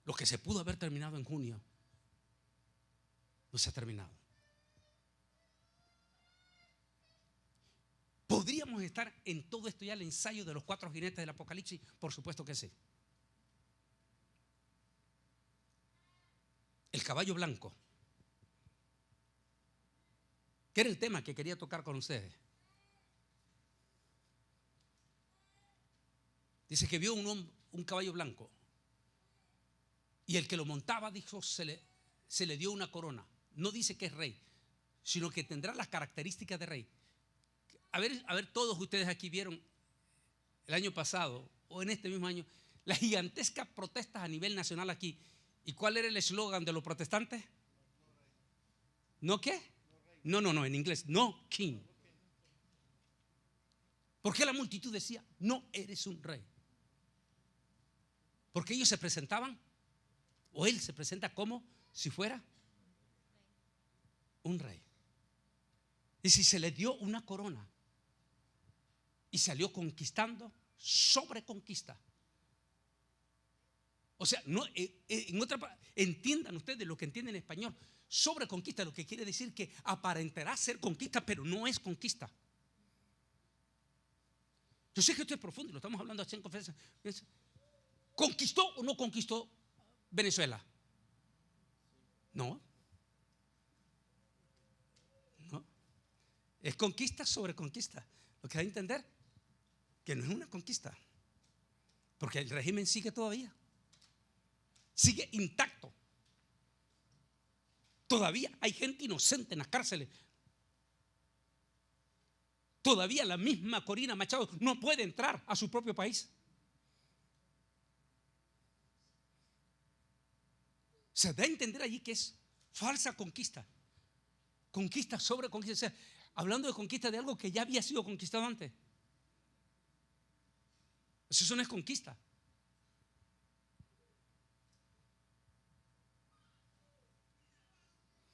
Lo que se pudo haber terminado en junio no se ha terminado. ¿Podríamos estar en todo esto ya el ensayo de los 4 jinetes del Apocalipsis? Por supuesto que sí. El caballo blanco, que era el tema que quería tocar con ustedes. Dice que vio un caballo blanco y el que lo montaba dijo se le dio una corona. No dice que es rey, sino que tendrá las características de rey. A ver, todos ustedes aquí vieron el año pasado o en este mismo año las gigantescas protestas a nivel nacional aquí. ¿Y cuál era el eslogan de los protestantes? ¿No qué? No, en inglés, no king. ¿Por qué la multitud decía, no eres un rey? Porque ellos se presentaban, o él se presenta como si fuera un rey. Y si se le dio una corona y salió conquistando sobre conquista. O sea, no, entiendan ustedes lo que entienden en español. Sobre conquista, lo que quiere decir que aparentará ser conquista, pero no es conquista. Yo sé que esto es profundo, lo estamos hablando así en conferencia. ¿Conquistó o no conquistó Venezuela? No. Es conquista sobre conquista. Lo que da a entender que no es una conquista, porque el régimen sigue todavía. Sigue intacto. Todavía hay gente inocente en las cárceles. Todavía la misma Corina Machado no puede entrar a su propio país. Se da a entender allí que es falsa conquista. Conquista sobre conquista. O sea, hablando de conquista de algo que ya había sido conquistado antes. Eso no es conquista.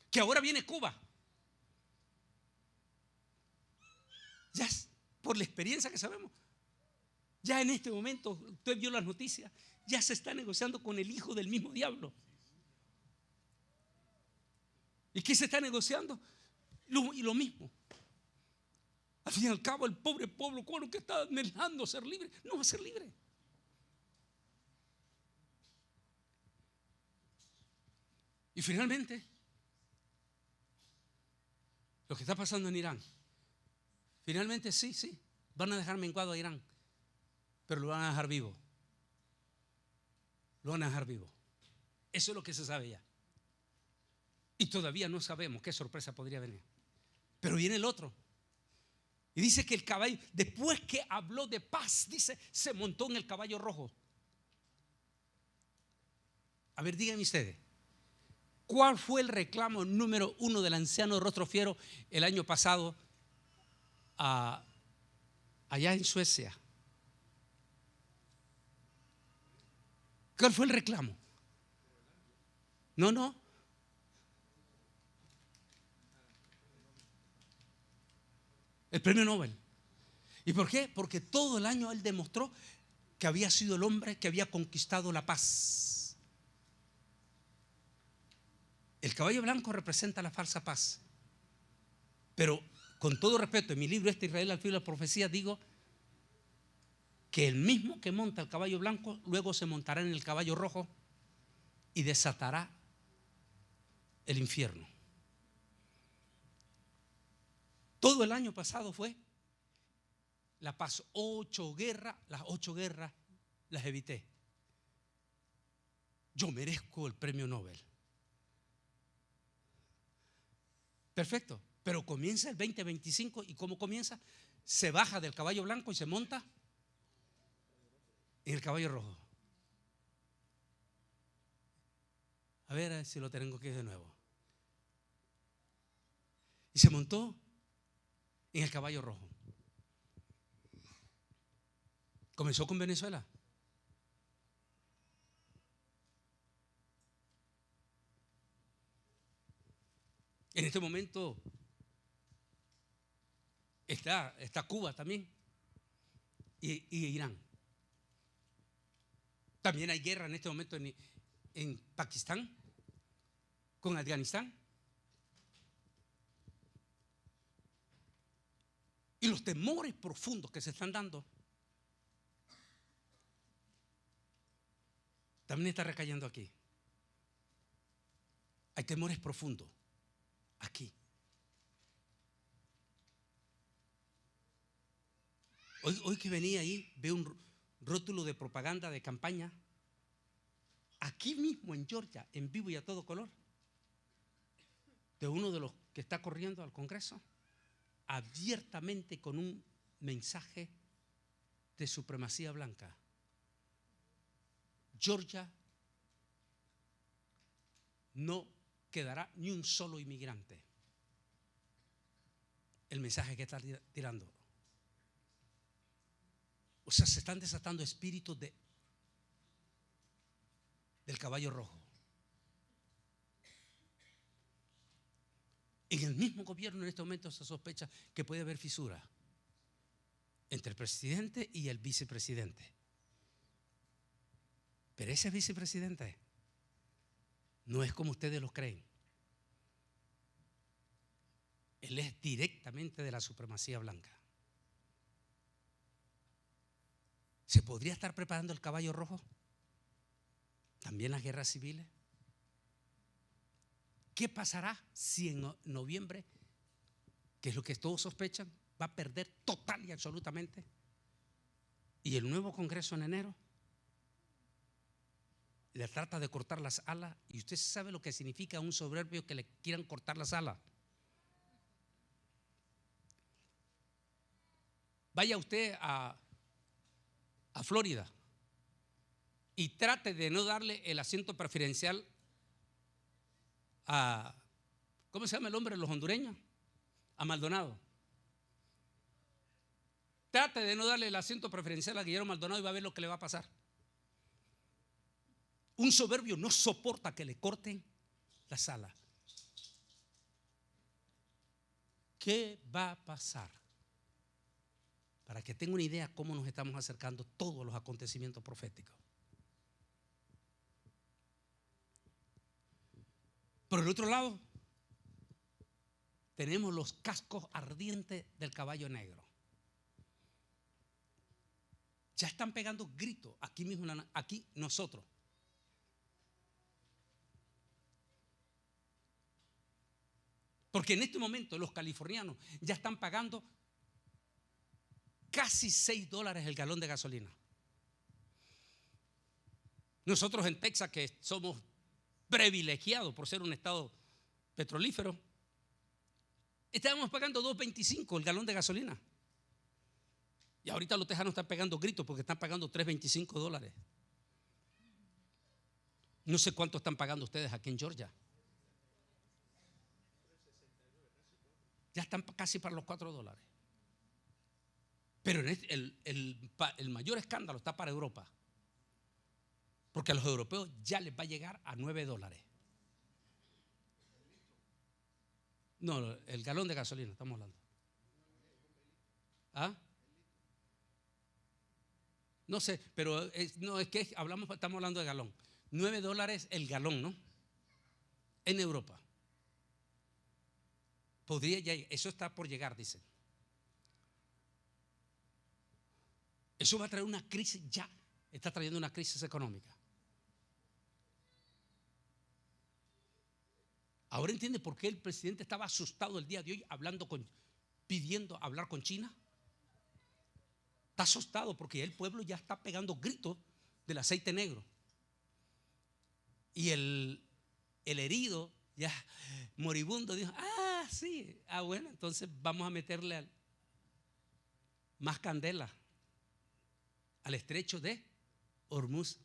Que ahora viene Cuba. Ya por la experiencia que sabemos, ya en este momento, usted vio las noticias, ya se está negociando con el hijo del mismo diablo. ¿Y qué se está negociando? Y lo mismo. Al fin y al cabo, el pobre pueblo cubano que está anhelando ser libre, no va a ser libre. Y finalmente, lo que está pasando en Irán, finalmente sí, van a dejar menguado a Irán, pero lo van a dejar vivo. Lo van a dejar vivo. Eso es lo que se sabe ya. Y todavía no sabemos qué sorpresa podría venir. Pero viene el otro. Y dice que el caballo, después que habló de paz, dice, se montó en el caballo rojo. A ver, díganme ustedes, ¿cuál fue el reclamo número 1 del anciano de rostro fiero el año pasado allá en Suecia? ¿Cuál fue el reclamo? No. El premio Nobel. ¿Y por qué? Porque todo el año él demostró que había sido el hombre que había conquistado la paz. El caballo blanco representa la falsa paz. Pero con todo respeto, en mi libro Israel al filo de la profecía digo que el mismo que monta el caballo blanco luego se montará en el caballo rojo y desatará el infierno. Todo el año pasado fue la paz. Las 8 guerras las evité. Yo merezco el premio Nobel. Perfecto, pero comienza el 2025 y ¿cómo comienza? Se baja del caballo blanco y se monta en el caballo rojo. A ver si lo tengo aquí de nuevo. Y se montó en el caballo rojo. Comenzó con Venezuela. En este momento está Cuba también y Irán. También hay guerra en este momento en Pakistán con Afganistán. Y los temores profundos que se están dando también está recayendo aquí. Hay temores profundos aquí. Hoy que venía ahí, veo un rótulo de propaganda de campaña, aquí mismo en Georgia, en vivo y a todo color, de uno de los que está corriendo al Congreso, abiertamente con un mensaje de supremacía blanca. Georgia no quedará ni un solo inmigrante. El mensaje que está tirando. O sea, se están desatando espíritus del caballo rojo. En el mismo gobierno en este momento se sospecha que puede haber fisura entre el presidente y el vicepresidente. Pero ese vicepresidente no es como ustedes lo creen. Él es directamente de la supremacía blanca. ¿Se podría estar preparando el caballo rojo? ¿También las guerras civiles? ¿Qué pasará si en noviembre, que es lo que todos sospechan, va a perder total y absolutamente? Y el nuevo Congreso en enero le trata de cortar las alas. Y usted sabe lo que significa un soberbio que le quieran cortar las alas. Vaya usted a Florida y trate de no darle el asiento preferencial a, ¿cómo se llama el hombre de los hondureños? A Maldonado. Trate de no darle el asiento preferencial a Guillermo Maldonado y va a ver lo que le va a pasar. Un soberbio no soporta que le corten las alas. ¿Qué va a pasar? Para que tenga una idea cómo nos estamos acercando todos los acontecimientos proféticos. Por el otro lado, tenemos los cascos ardientes del caballo negro. Ya están pegando gritos aquí mismo, aquí nosotros. Porque en este momento los californianos ya están pagando casi $6 el galón de gasolina. Nosotros en Texas, que somos privilegiados por ser un estado petrolífero, estábamos pagando $2.25 el galón de gasolina. Y ahorita los tejanos están pegando gritos porque están pagando $3.25. No sé cuánto están pagando ustedes aquí en Georgia. Ya están casi para los $4. Pero el mayor escándalo está para Europa. Porque a los europeos ya les va a llegar a $9. No, el galón de gasolina estamos hablando. ¿Ah? No sé, pero no es que estamos hablando de galón. $9 el galón, ¿no? En Europa. Podría ya, eso está por llegar, dicen. Eso va a traer una crisis, ya está trayendo una crisis económica. Ahora entiende por qué el presidente estaba asustado el día de hoy pidiendo hablar con China. Está asustado porque el pueblo ya está pegando gritos del aceite negro. Y el herido, ya moribundo, dijo: sí, bueno, entonces vamos a meterle más candela al estrecho de Hormuz,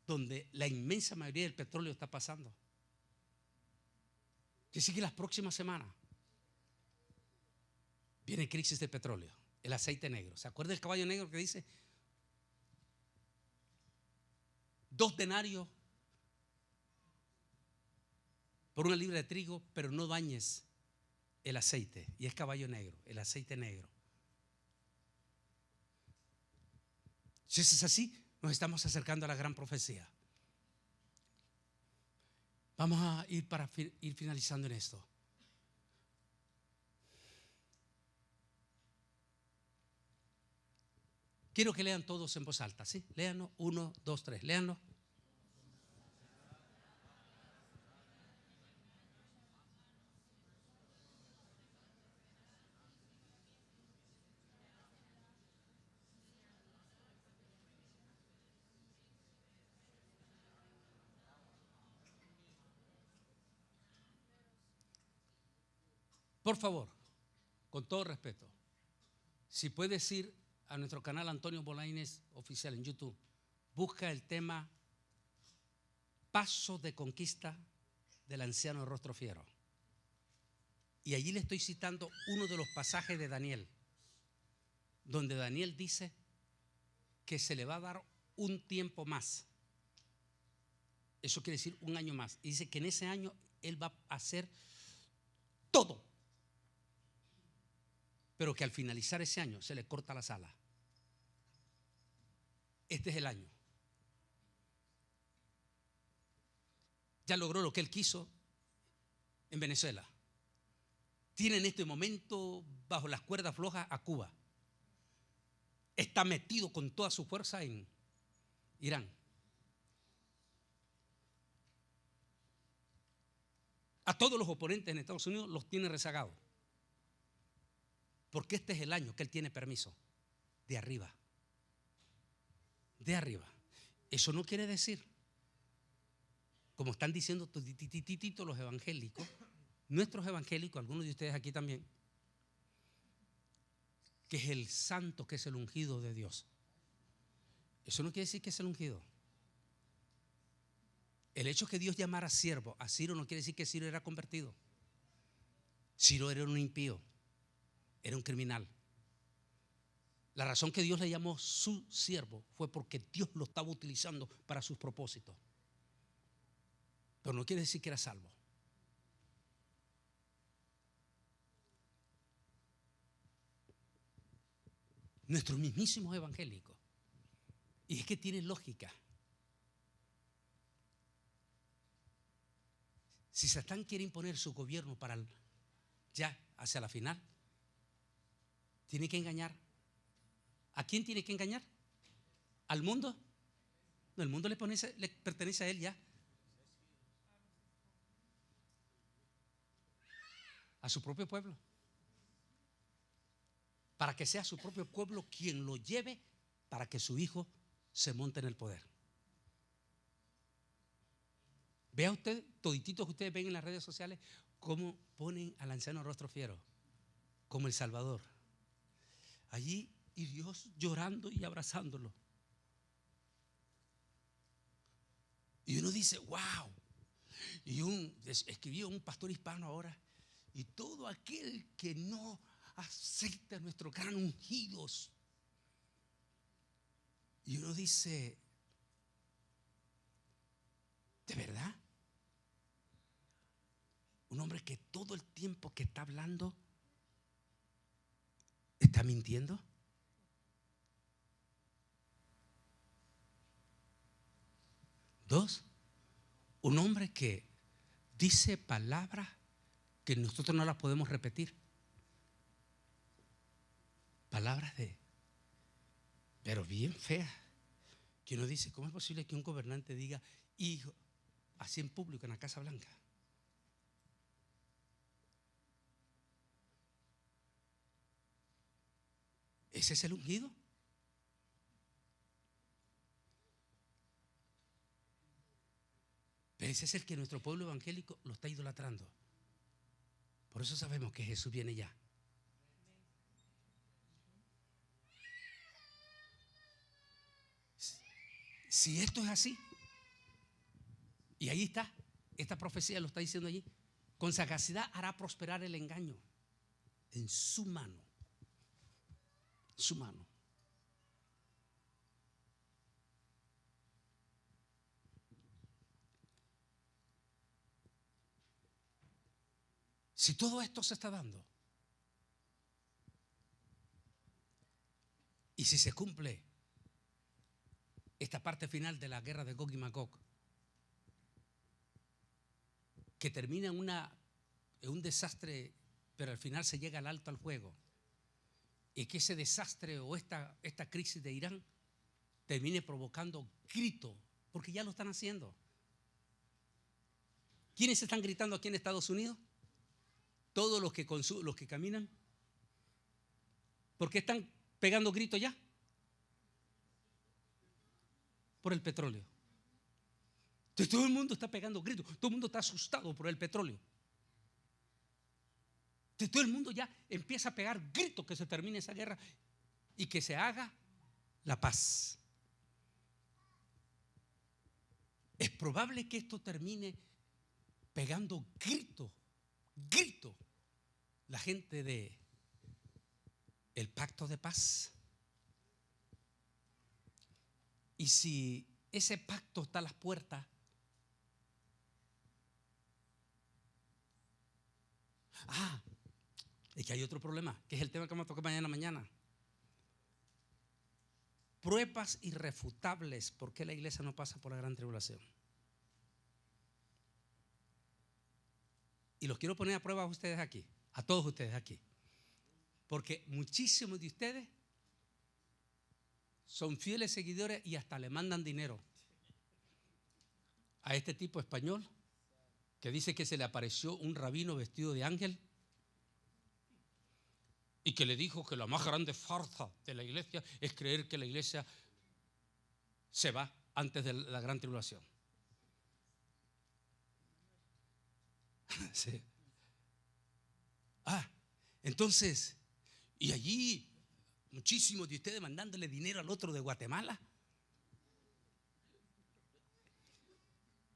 donde la inmensa mayoría del petróleo está pasando. Quiere decir que las próximas semanas viene crisis de petróleo, el aceite negro. ¿Se acuerda del caballo negro que dice 2 denarios por una libra de trigo, pero no dañes el aceite? Y es caballo negro, el aceite negro. Si eso es así, nos estamos acercando a la gran profecía. Vamos a ir para ir finalizando en esto. Quiero que lean todos en voz alta, ¿sí? Léanlo, 1, 2, 3, léanlo. Por favor, con todo respeto, si puedes ir a nuestro canal Antonio Bolañes Oficial en YouTube, busca el tema Paso de Conquista del Anciano de Rostro Fiero. Y allí le estoy citando uno de los pasajes de Daniel, donde Daniel dice que se le va a dar un tiempo más. Eso quiere decir un año más. Y dice que en ese año él va a hacer todo, pero que al finalizar ese año se le corta las alas. Este es el año. Ya logró lo que él quiso en Venezuela. Tiene en este momento bajo las cuerdas flojas a Cuba. Está metido con toda su fuerza en Irán. A todos los oponentes en Estados Unidos los tiene rezagados. Porque este es el año que él tiene permiso. De arriba. De arriba. Eso no quiere decir, como están diciendo los evangélicos, nuestros evangélicos, algunos de ustedes aquí también, que es el santo, que es el ungido de Dios. Eso no quiere decir que es el ungido. El hecho que Dios llamara siervo a Ciro no quiere decir que Ciro era convertido. Ciro era un impío, era un criminal. La razón que Dios le llamó su siervo fue porque Dios lo estaba utilizando para sus propósitos. Pero no quiere decir que era salvo. Nuestros mismísimos evangélicos. Y es que tiene lógica. Si Satán quiere imponer su gobierno para ya hacia la final. Tiene que engañar. ¿A quién tiene que engañar? ¿Al mundo? No, el mundo le pertenece a él ya. A su propio pueblo. Para que sea su propio pueblo quien lo lleve para que su hijo se monte en el poder. Vea usted, todititos que ustedes ven en las redes sociales, cómo ponen al anciano rostro fiero, como el Salvador. Allí, y Dios llorando y abrazándolo. Y uno dice, wow. Y escribió un pastor hispano ahora, y todo aquel que no acepta a nuestro gran ungidos. Y uno dice, ¿de verdad? Un hombre que todo el tiempo que está hablando está mintiendo. Dos, un hombre que dice palabras que nosotros no las podemos repetir. Palabras pero bien feas, que uno dice, ¿cómo es posible que un gobernante diga hijo así en público en la Casa Blanca? ¿Ese es el ungido? Pero ese es el que nuestro pueblo evangélico lo está idolatrando. Por eso sabemos que Jesús viene ya. Si esto es así, y ahí está, esta profecía lo está diciendo allí, con sagacidad hará prosperar el engaño en su mano. Su mano. Si todo esto se está dando, y si se cumple esta parte final de la guerra de Gog y Magog, que termina en un desastre, pero al final se llega al alto al fuego, y que ese desastre o esta crisis de Irán termine provocando grito, porque ya lo están haciendo. ¿Quiénes están gritando aquí en Estados Unidos? Todos los que caminan. ¿Por qué están pegando gritos ya? Por el petróleo. Entonces todo el mundo está pegando gritos, todo el mundo está asustado por el petróleo. Entonces todo el mundo ya empieza a pegar gritos que se termine esa guerra y que se haga la paz. Es probable que esto termine pegando gritos la gente de el pacto de paz. Y si ese pacto está a las puertas, es que hay otro problema, que es el tema que vamos a tocar mañana. Pruebas irrefutables por qué la iglesia no pasa por la gran tribulación. Y los quiero poner a prueba a ustedes aquí, a todos ustedes aquí, porque muchísimos de ustedes son fieles seguidores y hasta le mandan dinero a este tipo español que dice que se le apareció un rabino vestido de ángel y que le dijo que la más grande farsa de la iglesia es creer que la iglesia se va antes de la gran tribulación. Sí. Entonces, y allí muchísimos de ustedes mandándole dinero al otro de Guatemala,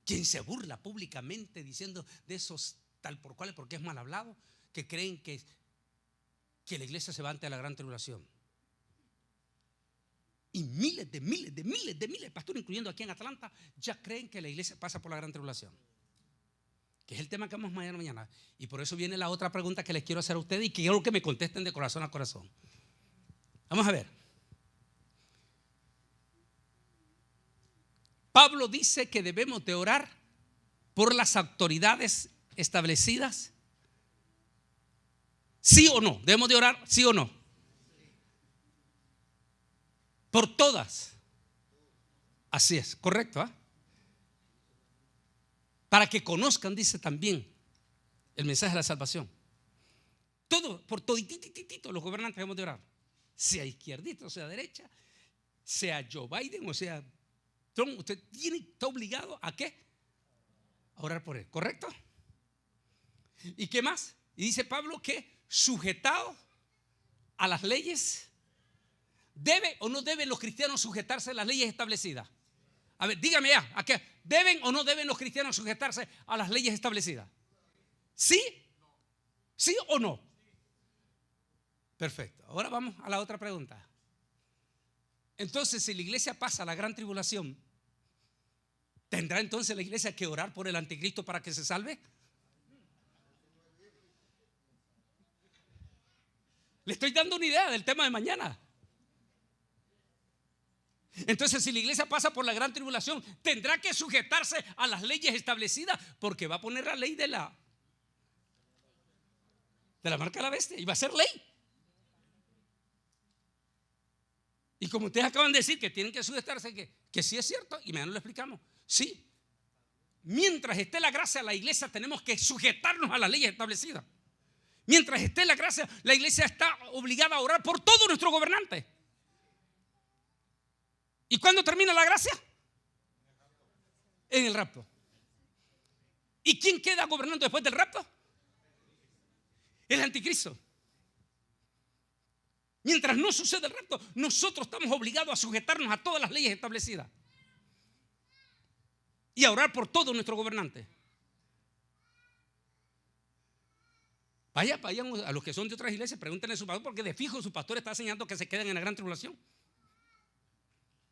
quien se burla públicamente diciendo de esos tal por cual porque es mal hablado, que creen que la iglesia se va ante la gran tribulación. Y miles de pastores, incluyendo aquí en Atlanta, ya creen que la iglesia pasa por la gran tribulación, que es el tema que vamos mañana. Y por eso viene la otra pregunta que les quiero hacer a ustedes y que quiero que me contesten de corazón a corazón. Vamos a ver. Pablo dice que debemos de orar por las autoridades establecidas ¿Sí o no? ¿Debemos de orar? ¿Sí o no? Por todas. Así es, correcto, ¿eh? Para que conozcan, dice también, el mensaje de la salvación. Todo, por toditititito los gobernantes debemos de orar. Sea izquierdista o sea derecha, sea Joe Biden o sea Trump, usted está obligado ¿a qué? A orar por él, ¿correcto? ¿Y qué más? Y dice Pablo que sujetado a las leyes, ¿debe o no deben los cristianos sujetarse a las leyes establecidas? A ver, dígame ya, ¿a qué? ¿Deben o no deben los cristianos sujetarse a las leyes establecidas? ¿Sí? ¿Sí o no? Perfecto. Ahora vamos a la otra pregunta. Entonces, si la iglesia pasa la gran tribulación, ¿tendrá entonces la iglesia que orar por el anticristo para que se salve? Le estoy dando una idea del tema de mañana. Entonces, si la iglesia pasa por la gran tribulación, tendrá que sujetarse a las leyes establecidas, porque va a poner la ley de la marca de la bestia y va a ser ley. Y como ustedes acaban de decir que tienen que sujetarse, que sí es cierto, y mañana lo explicamos. Sí, mientras esté la gracia, la iglesia tenemos que sujetarnos a las leyes establecidas. Mientras esté la gracia, la iglesia está obligada a orar por todos nuestros gobernantes. ¿Y cuándo termina la gracia? En el rapto. ¿Y quién queda gobernando después del rapto? El anticristo. Mientras no sucede el rapto, nosotros estamos obligados a sujetarnos a todas las leyes establecidas y a orar por todos nuestros gobernantes. Vayan a los que son de otras iglesias, pregúntenle a su pastor, porque de fijo su pastor está enseñando que se queden en la gran tribulación.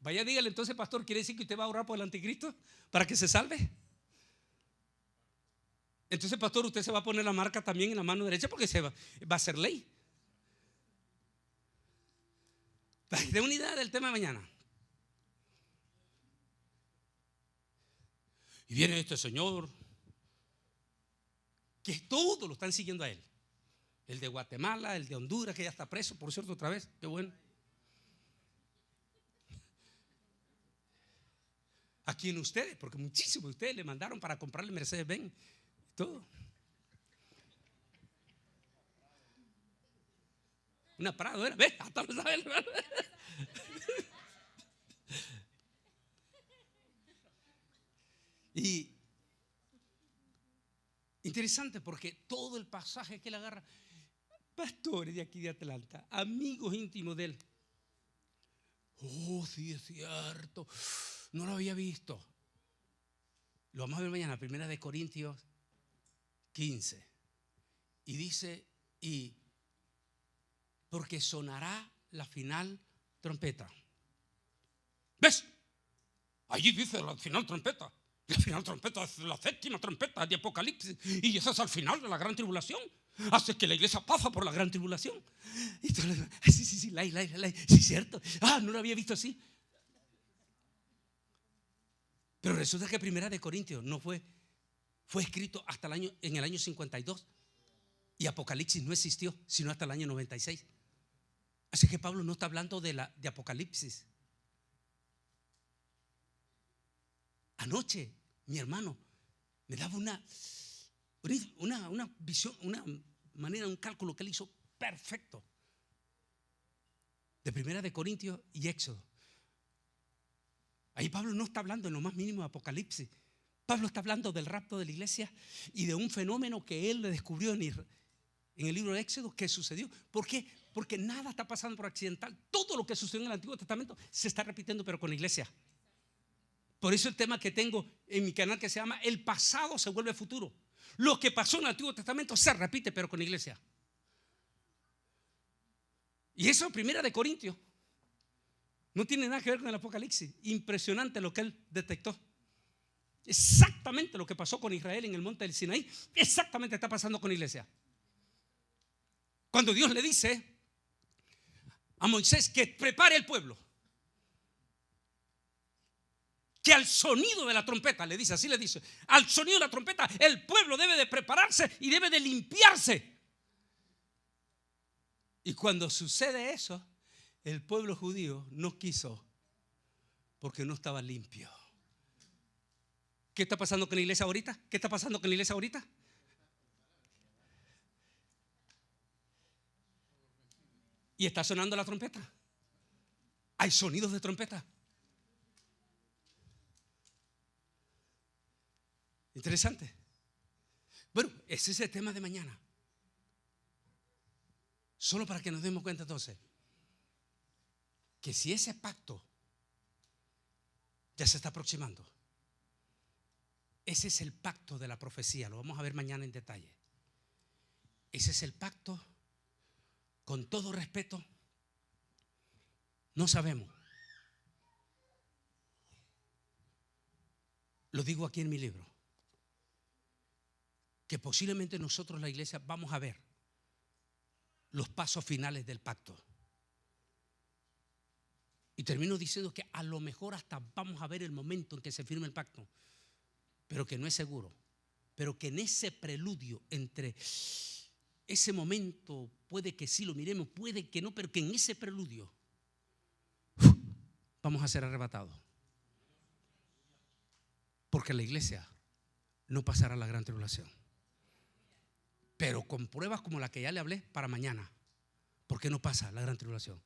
Vaya, dígale entonces, pastor, ¿quiere decir que usted va a orar por el anticristo para que se salve? Entonces, pastor, usted se va a poner la marca también en la mano derecha porque va a ser ley. De unidad del tema de mañana. Y viene este señor que todo lo están siguiendo a él. El de Guatemala, el de Honduras, que ya está preso, por cierto, otra vez. Qué bueno. Aquí en ustedes, porque muchísimos de ustedes le mandaron para comprarle Mercedes-Benz y todo. Una Prado era, ¿ves? Hasta lo sabe, hermano. Y interesante porque todo el pasaje que él agarra, pastores de aquí de Atlanta, amigos íntimos de él. Oh, sí es cierto, no lo había visto. Lo vamos a ver mañana, 1 Corintios 15. Y dice, y porque sonará la final trompeta. ¿Ves? Allí dice la final trompeta. La final trompeta es la séptima trompeta de Apocalipsis. Y eso es al final de la gran tribulación. Hace que la iglesia pasa por la gran tribulación. Y tú, sí, lay. Sí, cierto. No lo había visto así. Pero resulta que 1 Corintios no fue escrito hasta en el año 52. Y Apocalipsis no existió sino hasta el año 96. Así que Pablo no está hablando de Apocalipsis. Anoche, mi hermano me daba una visión, una manera, un cálculo que él hizo perfecto de 1 Corintios y Éxodo. Ahí Pablo no está hablando en lo más mínimo de Apocalipsis. Pablo está hablando del rapto de la iglesia y de un fenómeno que él le descubrió en el libro de Éxodo que sucedió. ¿Por qué? Porque nada está pasando por accidental. Todo lo que sucedió en el Antiguo Testamento se está repitiendo, pero con la iglesia. Por eso el tema que tengo en mi canal que se llama El pasado se vuelve futuro. Lo que pasó en el Antiguo Testamento se repite, pero con la iglesia. Y eso 1 Corintios no tiene nada que ver con el Apocalipsis. Impresionante lo que él detectó. Exactamente lo que pasó con Israel en el monte del Sinaí, exactamente está pasando con la iglesia. Cuando Dios le dice a Moisés que prepare el pueblo, que al sonido de la trompeta, le dice, así le dice, al sonido de la trompeta el pueblo debe de prepararse y debe de limpiarse. Y cuando sucede eso, el pueblo judío no quiso porque no estaba limpio. ¿Qué está pasando con la iglesia ahorita? ¿Qué está pasando con la iglesia ahorita? Y está sonando la trompeta. Hay sonidos de trompeta. Interesante. Bueno, ese es el tema de mañana. Solo para que nos demos cuenta entonces que si ese pacto ya se está aproximando, ese es el pacto de la profecía. Lo vamos a ver mañana en detalle. Ese es el pacto. Con todo respeto, no sabemos. Lo digo aquí en mi libro, que posiblemente nosotros, la iglesia, vamos a ver los pasos finales del pacto. Y termino diciendo que a lo mejor hasta vamos a ver el momento en que se firme el pacto, pero que no es seguro. Pero que en ese preludio, entre ese momento, puede que sí lo miremos, puede que no, pero que en ese preludio vamos a ser arrebatados. Porque la iglesia no pasará la gran tribulación, pero con pruebas como la que ya le hablé para mañana. ¿Por qué no pasa la gran tribulación?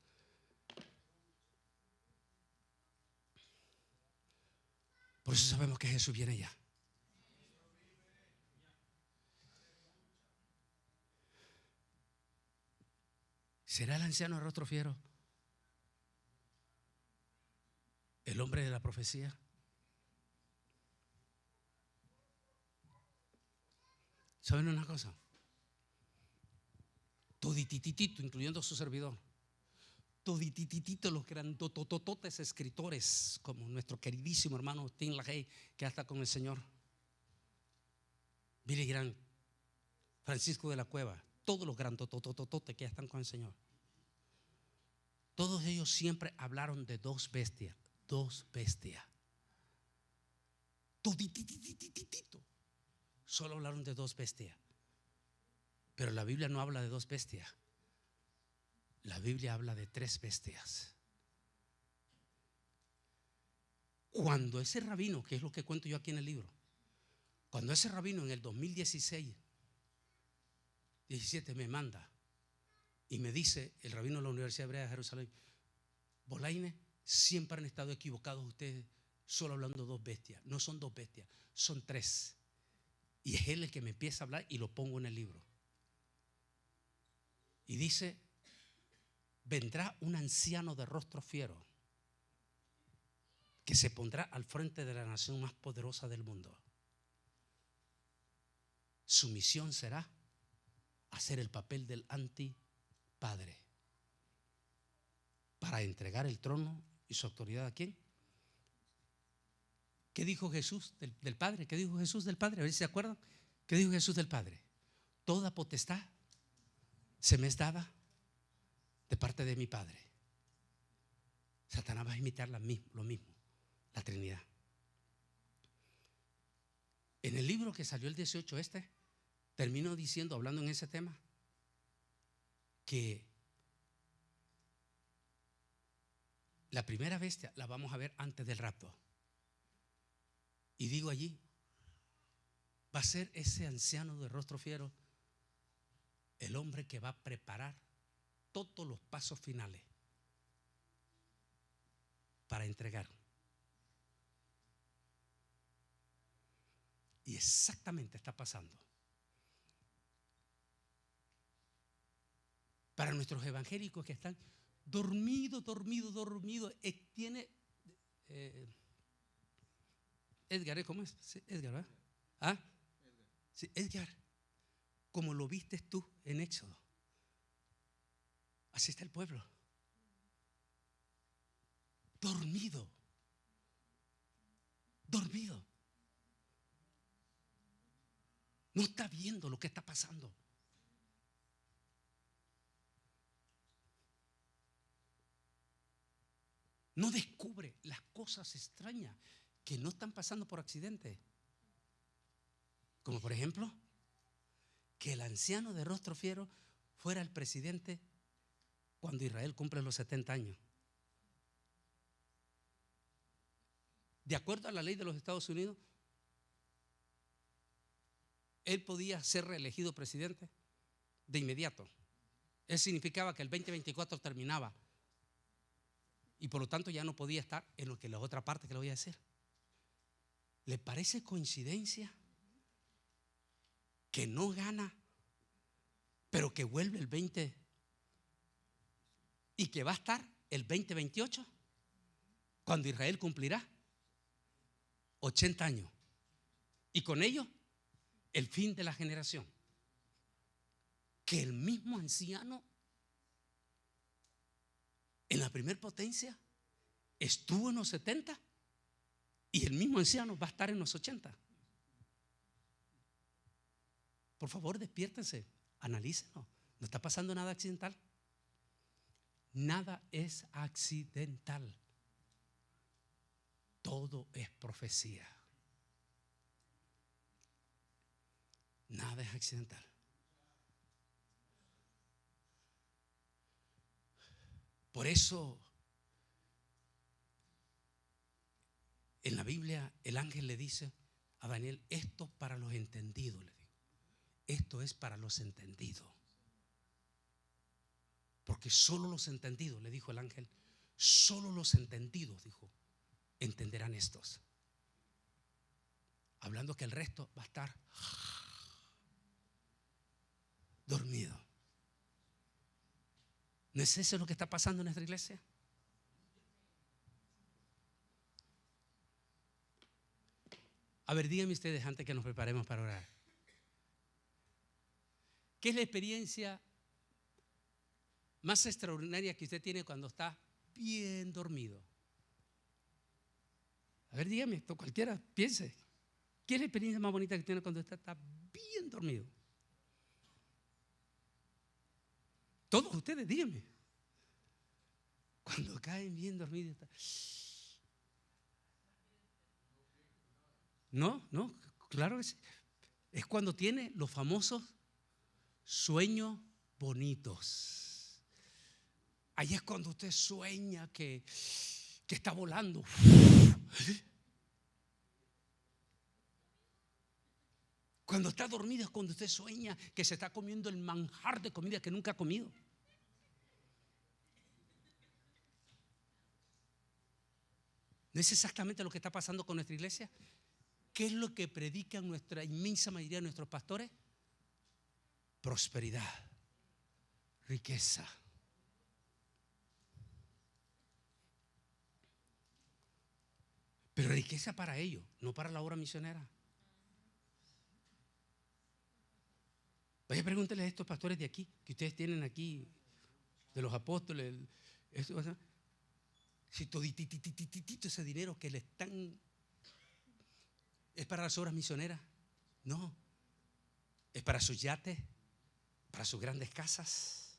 Por eso sabemos que Jesús viene ya. ¿Será el anciano de rostro fiero el hombre de la profecía? ¿Saben una cosa? Todititito, incluyendo a su servidor, todititito los grandotototes escritores, como nuestro queridísimo hermano Tim LaHaye, que ya está con el Señor, Billy Graham, Francisco de la Cueva, todos los grandototototes que ya están con el Señor, todos ellos siempre hablaron de dos bestias. Dos bestias. Toditititito. Solo hablaron de dos bestias. Pero la Biblia no habla de dos bestias. La Biblia habla de tres bestias. Cuando ese rabino, que es lo que cuento yo aquí en el libro, cuando ese rabino en el 2016, 17 me manda y me dice, el rabino de la Universidad Hebrea de Jerusalén, Bolaine, siempre han estado equivocados ustedes solo hablando de dos bestias. No son dos bestias, son tres. Y es él el que me empieza a hablar y lo pongo en el libro. Y dice, vendrá un anciano de rostro fiero que se pondrá al frente de la nación más poderosa del mundo. Su misión será hacer el papel del antipadre para entregar el trono y su autoridad ¿a quién? ¿Qué dijo Jesús del Padre? ¿Qué dijo Jesús del Padre? A ver si se acuerdan. ¿Qué dijo Jesús del Padre? Toda potestad se me es dada de parte de mi Padre. Satanás va a imitar lo mismo, la Trinidad. En el libro que salió el 18 termino diciendo, hablando en ese tema, que la primera bestia la vamos a ver antes del rapto. Y digo allí, va a ser ese anciano de rostro fiero el hombre que va a preparar todos los pasos finales para entregar. Y exactamente está pasando. Para nuestros evangélicos que están dormidos, tiene Edgar, ¿cómo es? Sí, Edgar, ¿verdad? ¿Ah? Sí, Edgar, como lo viste tú en Éxodo, así está el pueblo. Dormido. No está viendo lo que está pasando. No descubre las cosas extrañas que no están pasando por accidente. Como por ejemplo, que el anciano de rostro fiero fuera el presidente cuando Israel cumple los 70 años. De acuerdo a la ley de los Estados Unidos, él podía ser reelegido presidente de inmediato. Eso significaba que el 2024 terminaba y por lo tanto ya no podía estar en lo que la otra parte que le voy a decir. ¿Le parece coincidencia que no gana, pero que vuelve el 20 y que va a estar el 2028 cuando Israel cumplirá 80 años y con ello el fin de la generación? Que el mismo anciano en la primer potencia estuvo en los 70 y el mismo anciano va a estar en los 80. Por favor, despiértense, analícenlo. No está pasando nada accidental. Nada es accidental. Todo es profecía. Nada es accidental. Por eso, en la Biblia, el ángel le dice a Daniel: esto para los entendidos, le digo. Esto es para los entendidos. Porque solo los entendidos, le dijo el ángel, solo los entendidos, dijo, entenderán estos. Hablando que el resto va a estar dormido. ¿No es eso lo que está pasando en nuestra iglesia? A ver, díganme ustedes antes que nos preparemos para orar. ¿Qué es la experiencia más extraordinaria que usted tiene cuando está bien dormido? A ver, dígame esto, cualquiera piense. ¿Qué es la experiencia más bonita que tiene cuando usted está bien dormido? Todos ustedes, díganme. Cuando caen bien dormidos. No, claro que sí. Es cuando tiene los famosos sueños bonitos. Ahí es cuando usted sueña que está volando. Cuando está dormido es cuando usted sueña que se está comiendo el manjar de comida que nunca ha comido. ¿No es exactamente lo que está pasando con nuestra iglesia? ¿Qué es lo que predican nuestra inmensa mayoría de nuestros pastores? Prosperidad, riqueza. Pero riqueza para ellos, no para la obra misionera. Vaya, pregúntenle a estos pastores de aquí, que ustedes tienen aquí, de los apóstoles, si todititititito ese dinero que le están, es para las obras misioneras. No, es para sus yates, para sus grandes casas.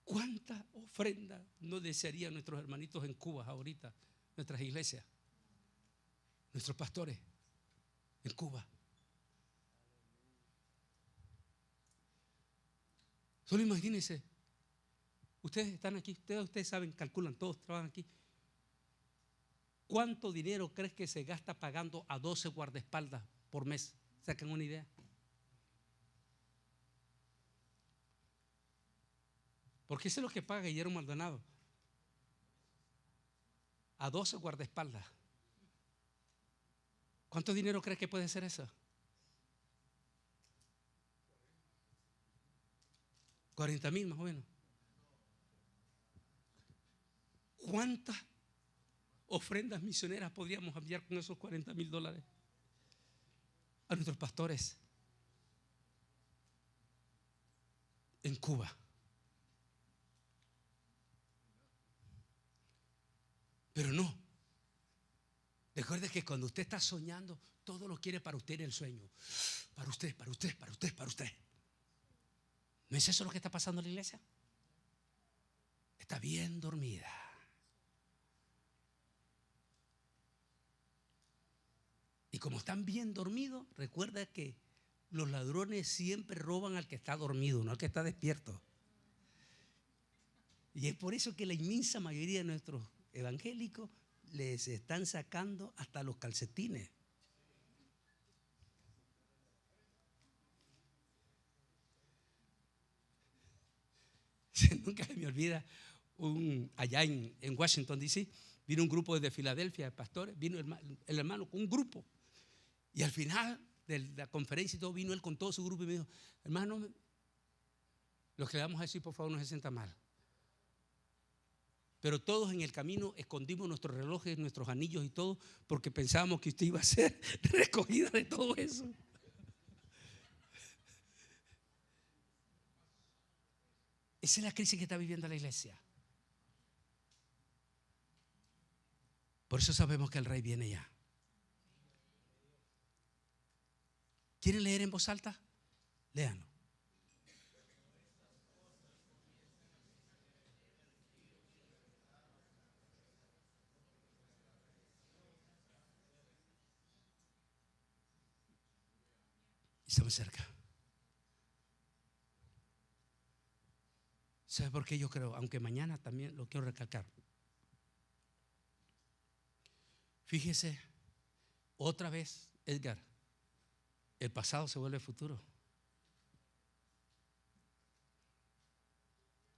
¿Cuánta ofrenda no desearían nuestros hermanitos en Cuba ahorita, nuestras iglesias, nuestros pastores en Cuba? Solo imagínense, ustedes están aquí, ustedes saben, calculan, todos trabajan aquí. ¿Cuánto dinero crees que se gasta pagando a 12 guardaespaldas por mes? ¿Sacan una idea? Porque eso es lo que paga Guillermo Maldonado. A 12 guardaespaldas. ¿Cuánto dinero crees que puede ser eso? 40,000 más o menos. ¿Cuántas ofrendas misioneras podríamos enviar con esos $40,000 a nuestros pastores en Cuba? Pero no. Recuerde que cuando usted está soñando, todo lo quiere para usted en el sueño. Para usted, para usted, para usted, para usted. ¿No es eso lo que está pasando en la iglesia? Está bien dormida. Y como están bien dormidos, recuerda que Los ladrones siempre roban al que está dormido, no al que está despierto. Y es por eso que la inmensa mayoría de nuestros evangélicos les están sacando hasta los calcetines. Nunca se me olvida, allá en Washington, D.C., vino un grupo desde Filadelfia de pastores, vino el hermano con un grupo. Y al final de la conferencia y todo, vino él con todo su grupo y me dijo: hermano, lo que le vamos a decir, por favor, no se sienta mal. Pero todos en el camino escondimos nuestros relojes, nuestros anillos y todo, porque pensábamos que usted iba a ser recogida de todo eso. Esa es la crisis que está viviendo la iglesia. Por eso sabemos que el rey viene ya. ¿Quieren leer en voz alta? Léanlo. Estamos cerca. ¿Sabe por qué yo creo? Aunque mañana también lo quiero recalcar. Fíjese, otra vez, Edgar, el pasado se vuelve futuro.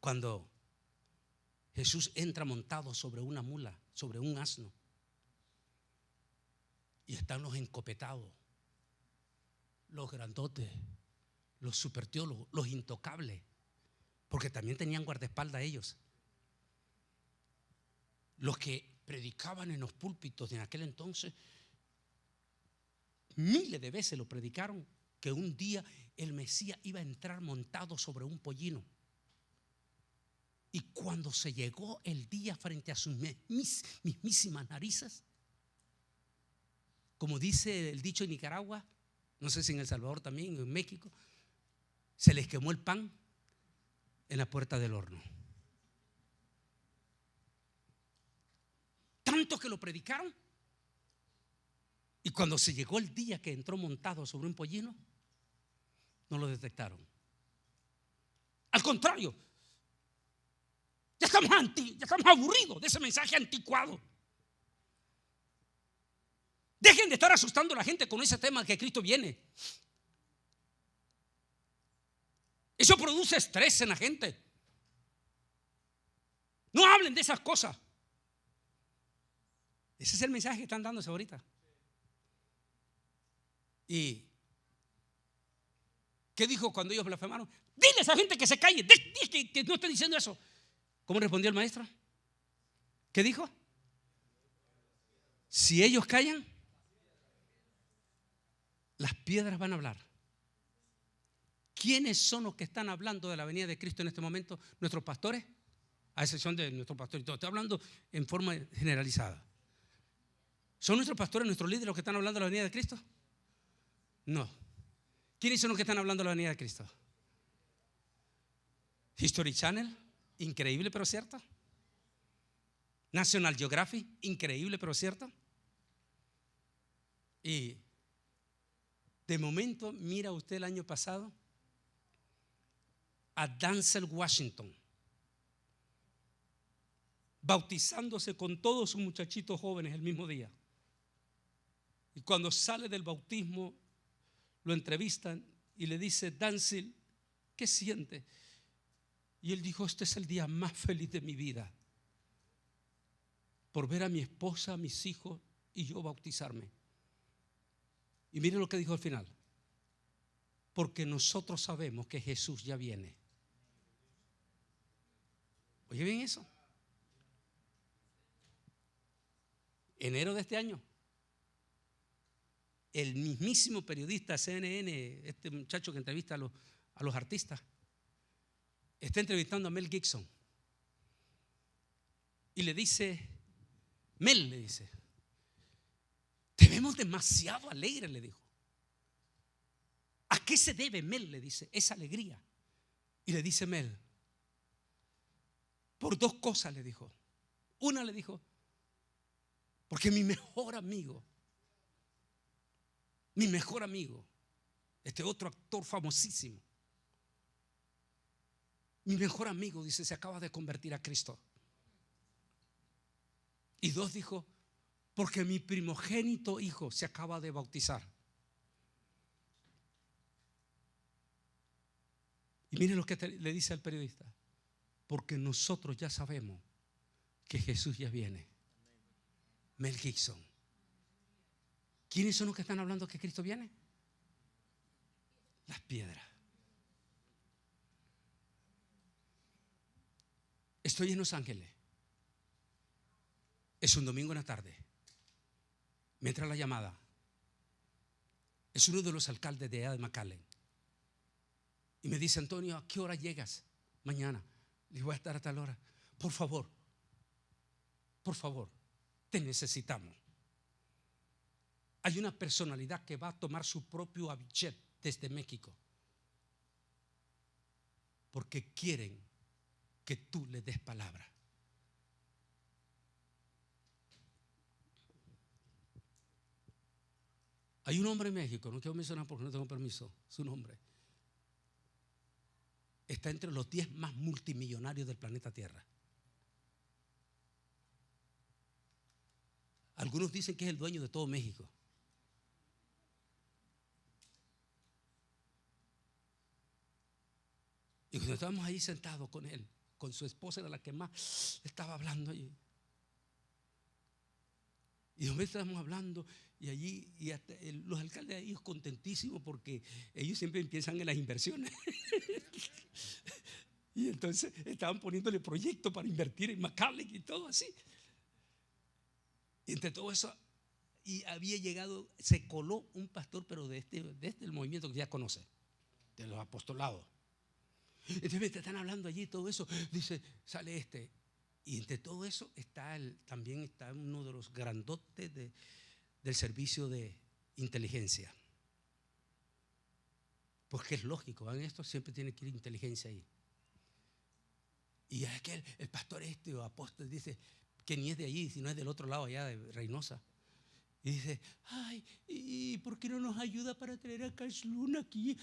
Cuando Jesús entra montado sobre una mula, sobre un asno, y están los encopetados, los grandotes, los superteólogos, los intocables, porque también tenían guardaespaldas ellos, los que predicaban en los púlpitos en aquel entonces. Miles de veces lo predicaron, que un día el Mesías iba a entrar montado sobre un pollino. Y cuando se llegó el día frente a sus mismísimas narices, como dice el dicho en Nicaragua, no sé si en El Salvador también, en México, se les quemó el pan en la puerta del horno. Tanto que lo predicaron. Y cuando se llegó el día que entró montado sobre un pollino, no lo detectaron. Al contrario, ya estamos aburridos de ese mensaje anticuado. Dejen de estar asustando a la gente con ese tema que Cristo viene. Eso produce estrés en la gente. No hablen de esas cosas. Ese es el mensaje que están dándose ahorita. ¿Y qué dijo cuando ellos blasfemaron? Dile a esa gente que se calle, dile que no esté diciendo eso. ¿Cómo respondió el maestro? ¿Qué dijo? Si ellos callan, las piedras van a hablar. ¿Quiénes son los que están hablando de la venida de Cristo en este momento? Nuestros pastores, a excepción de nuestro pastor. Estoy hablando en forma generalizada. ¿Son nuestros pastores, nuestros líderes los que están hablando de la venida de Cristo? No. ¿Quiénes son los que están hablando de la venida de Cristo? History Channel, increíble pero cierto. National Geographic, increíble pero cierto. Y de momento, mira usted el año pasado a Denzel Washington bautizándose con todos sus muchachitos jóvenes el mismo día. Y cuando sale del bautismo, lo entrevistan y le dice: Denzel, ¿qué siente? Y él dijo: este es el día más feliz de mi vida, por ver a mi esposa, a mis hijos y yo bautizarme. Y mire lo que dijo al final: porque nosotros sabemos que Jesús ya viene. Oye bien eso. Enero de este año, el mismísimo periodista CNN, este muchacho que entrevista a los artistas, está entrevistando a Mel Gibson y le dice: Mel, le dice, te vemos demasiado alegre, le dijo. ¿A qué se debe, Mel? Le dice, esa alegría. Y le dice Mel: por dos cosas, le dijo. Una, le dijo, porque mi mejor amigo Este otro actor famosísimo. Mi mejor amigo, dice, se acaba de convertir a Cristo. Y dos dijo, porque mi primogénito hijo se acaba de bautizar. Y miren lo que le dice al periodista, porque nosotros ya sabemos que Jesús ya viene. Mel Gibson. ¿Quiénes son los que están hablando que Cristo viene? Las piedras. Estoy en Los Ángeles. Es un domingo en la tarde. Me entra la llamada. Es uno de los alcaldes de allá de McAllen. Y me dice, Antonio, ¿a qué hora llegas mañana? Le digo, voy a estar a tal hora. Por favor, te necesitamos. Hay una personalidad que va a tomar su propio avión desde México, porque quieren que tú le des palabra. Hay un hombre en México, no quiero mencionar porque no tengo permiso, su nombre está entre los 10 más multimillonarios del planeta Tierra. Algunos dicen que es el dueño de todo México. Y cuando estábamos ahí sentados con él, con su esposa, era la que más estaba hablando allí. Y nosotros estábamos hablando y allí, y hasta los alcaldes de ahí contentísimos porque ellos siempre empiezan en las inversiones. Y entonces estaban poniéndole proyectos para invertir en McAllen y todo así. Y entre todo eso, y había llegado, se coló un pastor, pero de este el movimiento que ya conoce, de los apostolados. Entonces me están hablando allí todo eso. Dice, sale este. Y entre todo eso también está uno de los grandotes del servicio de inteligencia. Porque es lógico, en esto siempre tiene que ir inteligencia ahí. Y es que el pastor o apóstol dice que ni es de allí, sino es del otro lado allá de Reynosa. Y dice, ay, ¿y por qué no nos ayuda para traer a Cash Luna aquí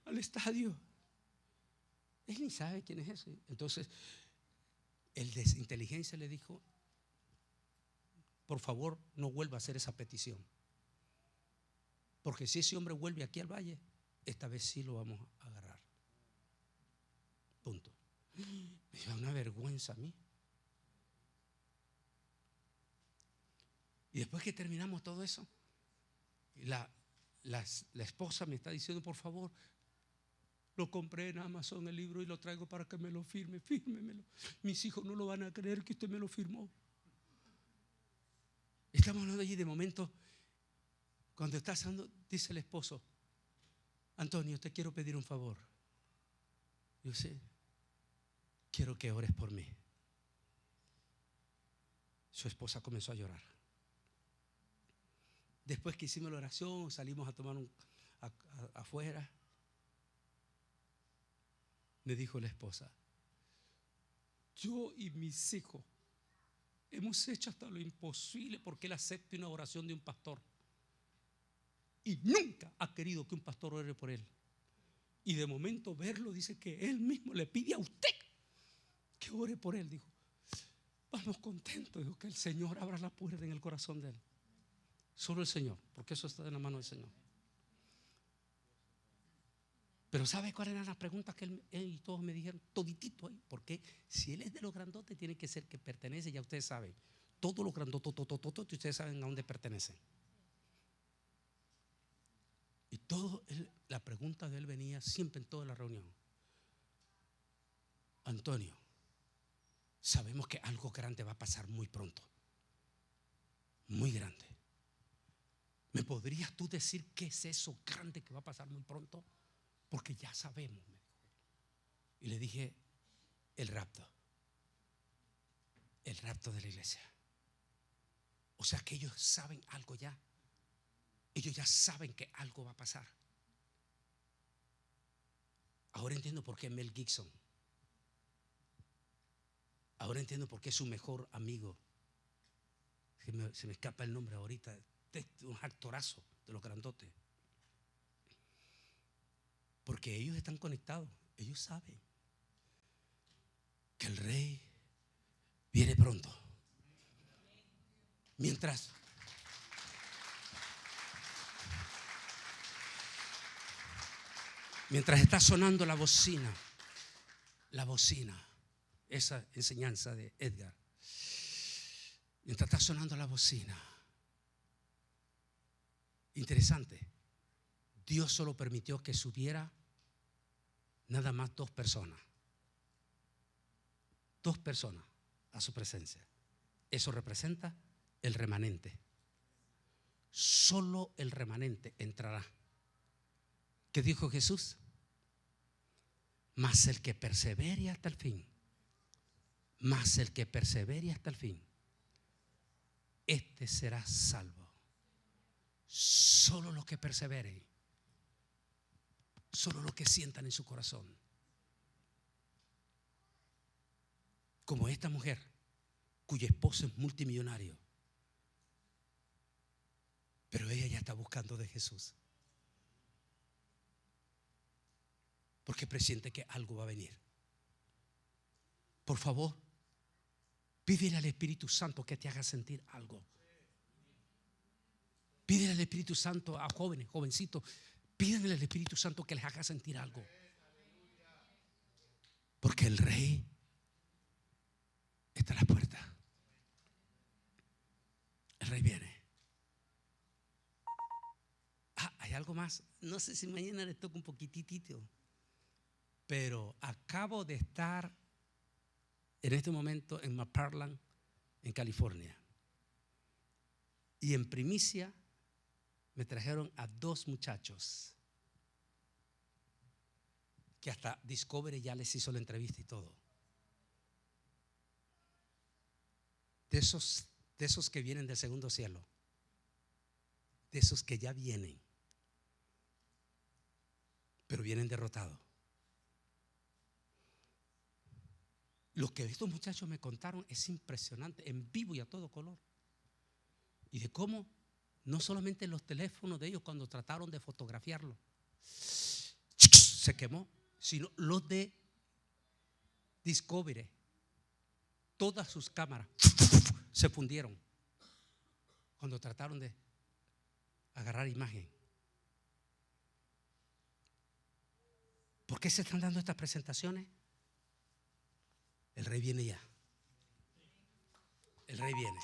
al estadio? Él ni sabe quién es ese. Entonces el de inteligencia le dijo, por favor no vuelva a hacer esa petición, porque si ese hombre vuelve aquí al valle, esta vez sí lo vamos a agarrar. Punto. Me dio una vergüenza a mí. Y después que terminamos todo eso, la esposa me está diciendo, por favor, lo compré en Amazon el libro y lo traigo para que me lo firme, fírmemelo. Mis hijos no lo van a creer que usted me lo firmó. Estamos hablando allí de momento, cuando está hablando, dice el esposo, Antonio, te quiero pedir un favor. Yo sé, quiero que ores por mí. Su esposa comenzó a llorar. Después que hicimos la oración, salimos a tomar afuera. Me dijo la esposa, yo y mis hijos hemos hecho hasta lo imposible porque él acepte una oración de un pastor. Y nunca ha querido que un pastor ore por él. Y de momento verlo, dice que él mismo le pide a usted que ore por él. Dijo, vamos contentos, dijo, que el Señor abra la puerta en el corazón de él. Solo el Señor, porque eso está en la mano del Señor. Pero ¿sabe cuáles eran las preguntas que él y todos me dijeron? Toditito ahí. Porque si él es de los grandotes, tiene que ser que pertenece, ya ustedes saben. Todos los grandotes, ustedes saben a dónde pertenecen. Y la pregunta de él venía siempre en toda la reunión. Antonio, sabemos que algo grande va a pasar muy pronto. Muy grande. ¿Me podrías tú decir qué es eso grande que va a pasar muy pronto? Porque ya sabemos, me dijo. Y le dije, el rapto de la iglesia. O sea que ellos saben algo ya. Ellos ya saben que algo va a pasar. Ahora entiendo por qué Mel Gibson. Ahora entiendo por qué su mejor amigo, se me escapa el nombre ahorita, un actorazo de los grandotes. Porque ellos están conectados. Ellos saben que el rey viene pronto. Mientras está sonando la bocina, esa enseñanza de Edgar, mientras está sonando la bocina, interesante, Dios solo permitió que subiera nada más 2 personas a su presencia. Eso representa el remanente. Solo el remanente entrará. ¿Qué dijo Jesús? Mas el que persevere hasta el fin, este será salvo. Solo los que perseveren, solo los que sientan en su corazón. Como esta mujer cuyo esposo es multimillonario, pero ella ya está buscando de Jesús, porque presiente que algo va a venir. Por favor, pídele al Espíritu Santo que te haga sentir algo. Pídele al Espíritu Santo a jóvenes, jovencitos, pídele al Espíritu Santo que les haga sentir algo. Porque el rey está a la puerta. El rey viene. Hay algo más. No sé si mañana les toca un poquitito, pero acabo de estar en este momento en McParland, en California, y en primicia me trajeron a 2 muchachos que hasta Discovery ya les hizo la entrevista y todo. De esos que vienen del segundo cielo, de esos que ya vienen, pero vienen derrotados. Lo que estos muchachos me contaron es impresionante, en vivo y a todo color. Y de cómo no solamente los teléfonos de ellos cuando trataron de fotografiarlo se quemó, sino los de Discovery, todas sus cámaras se fundieron cuando trataron de agarrar imagen. ¿Por qué se están dando estas presentaciones? El rey viene ya. El rey viene.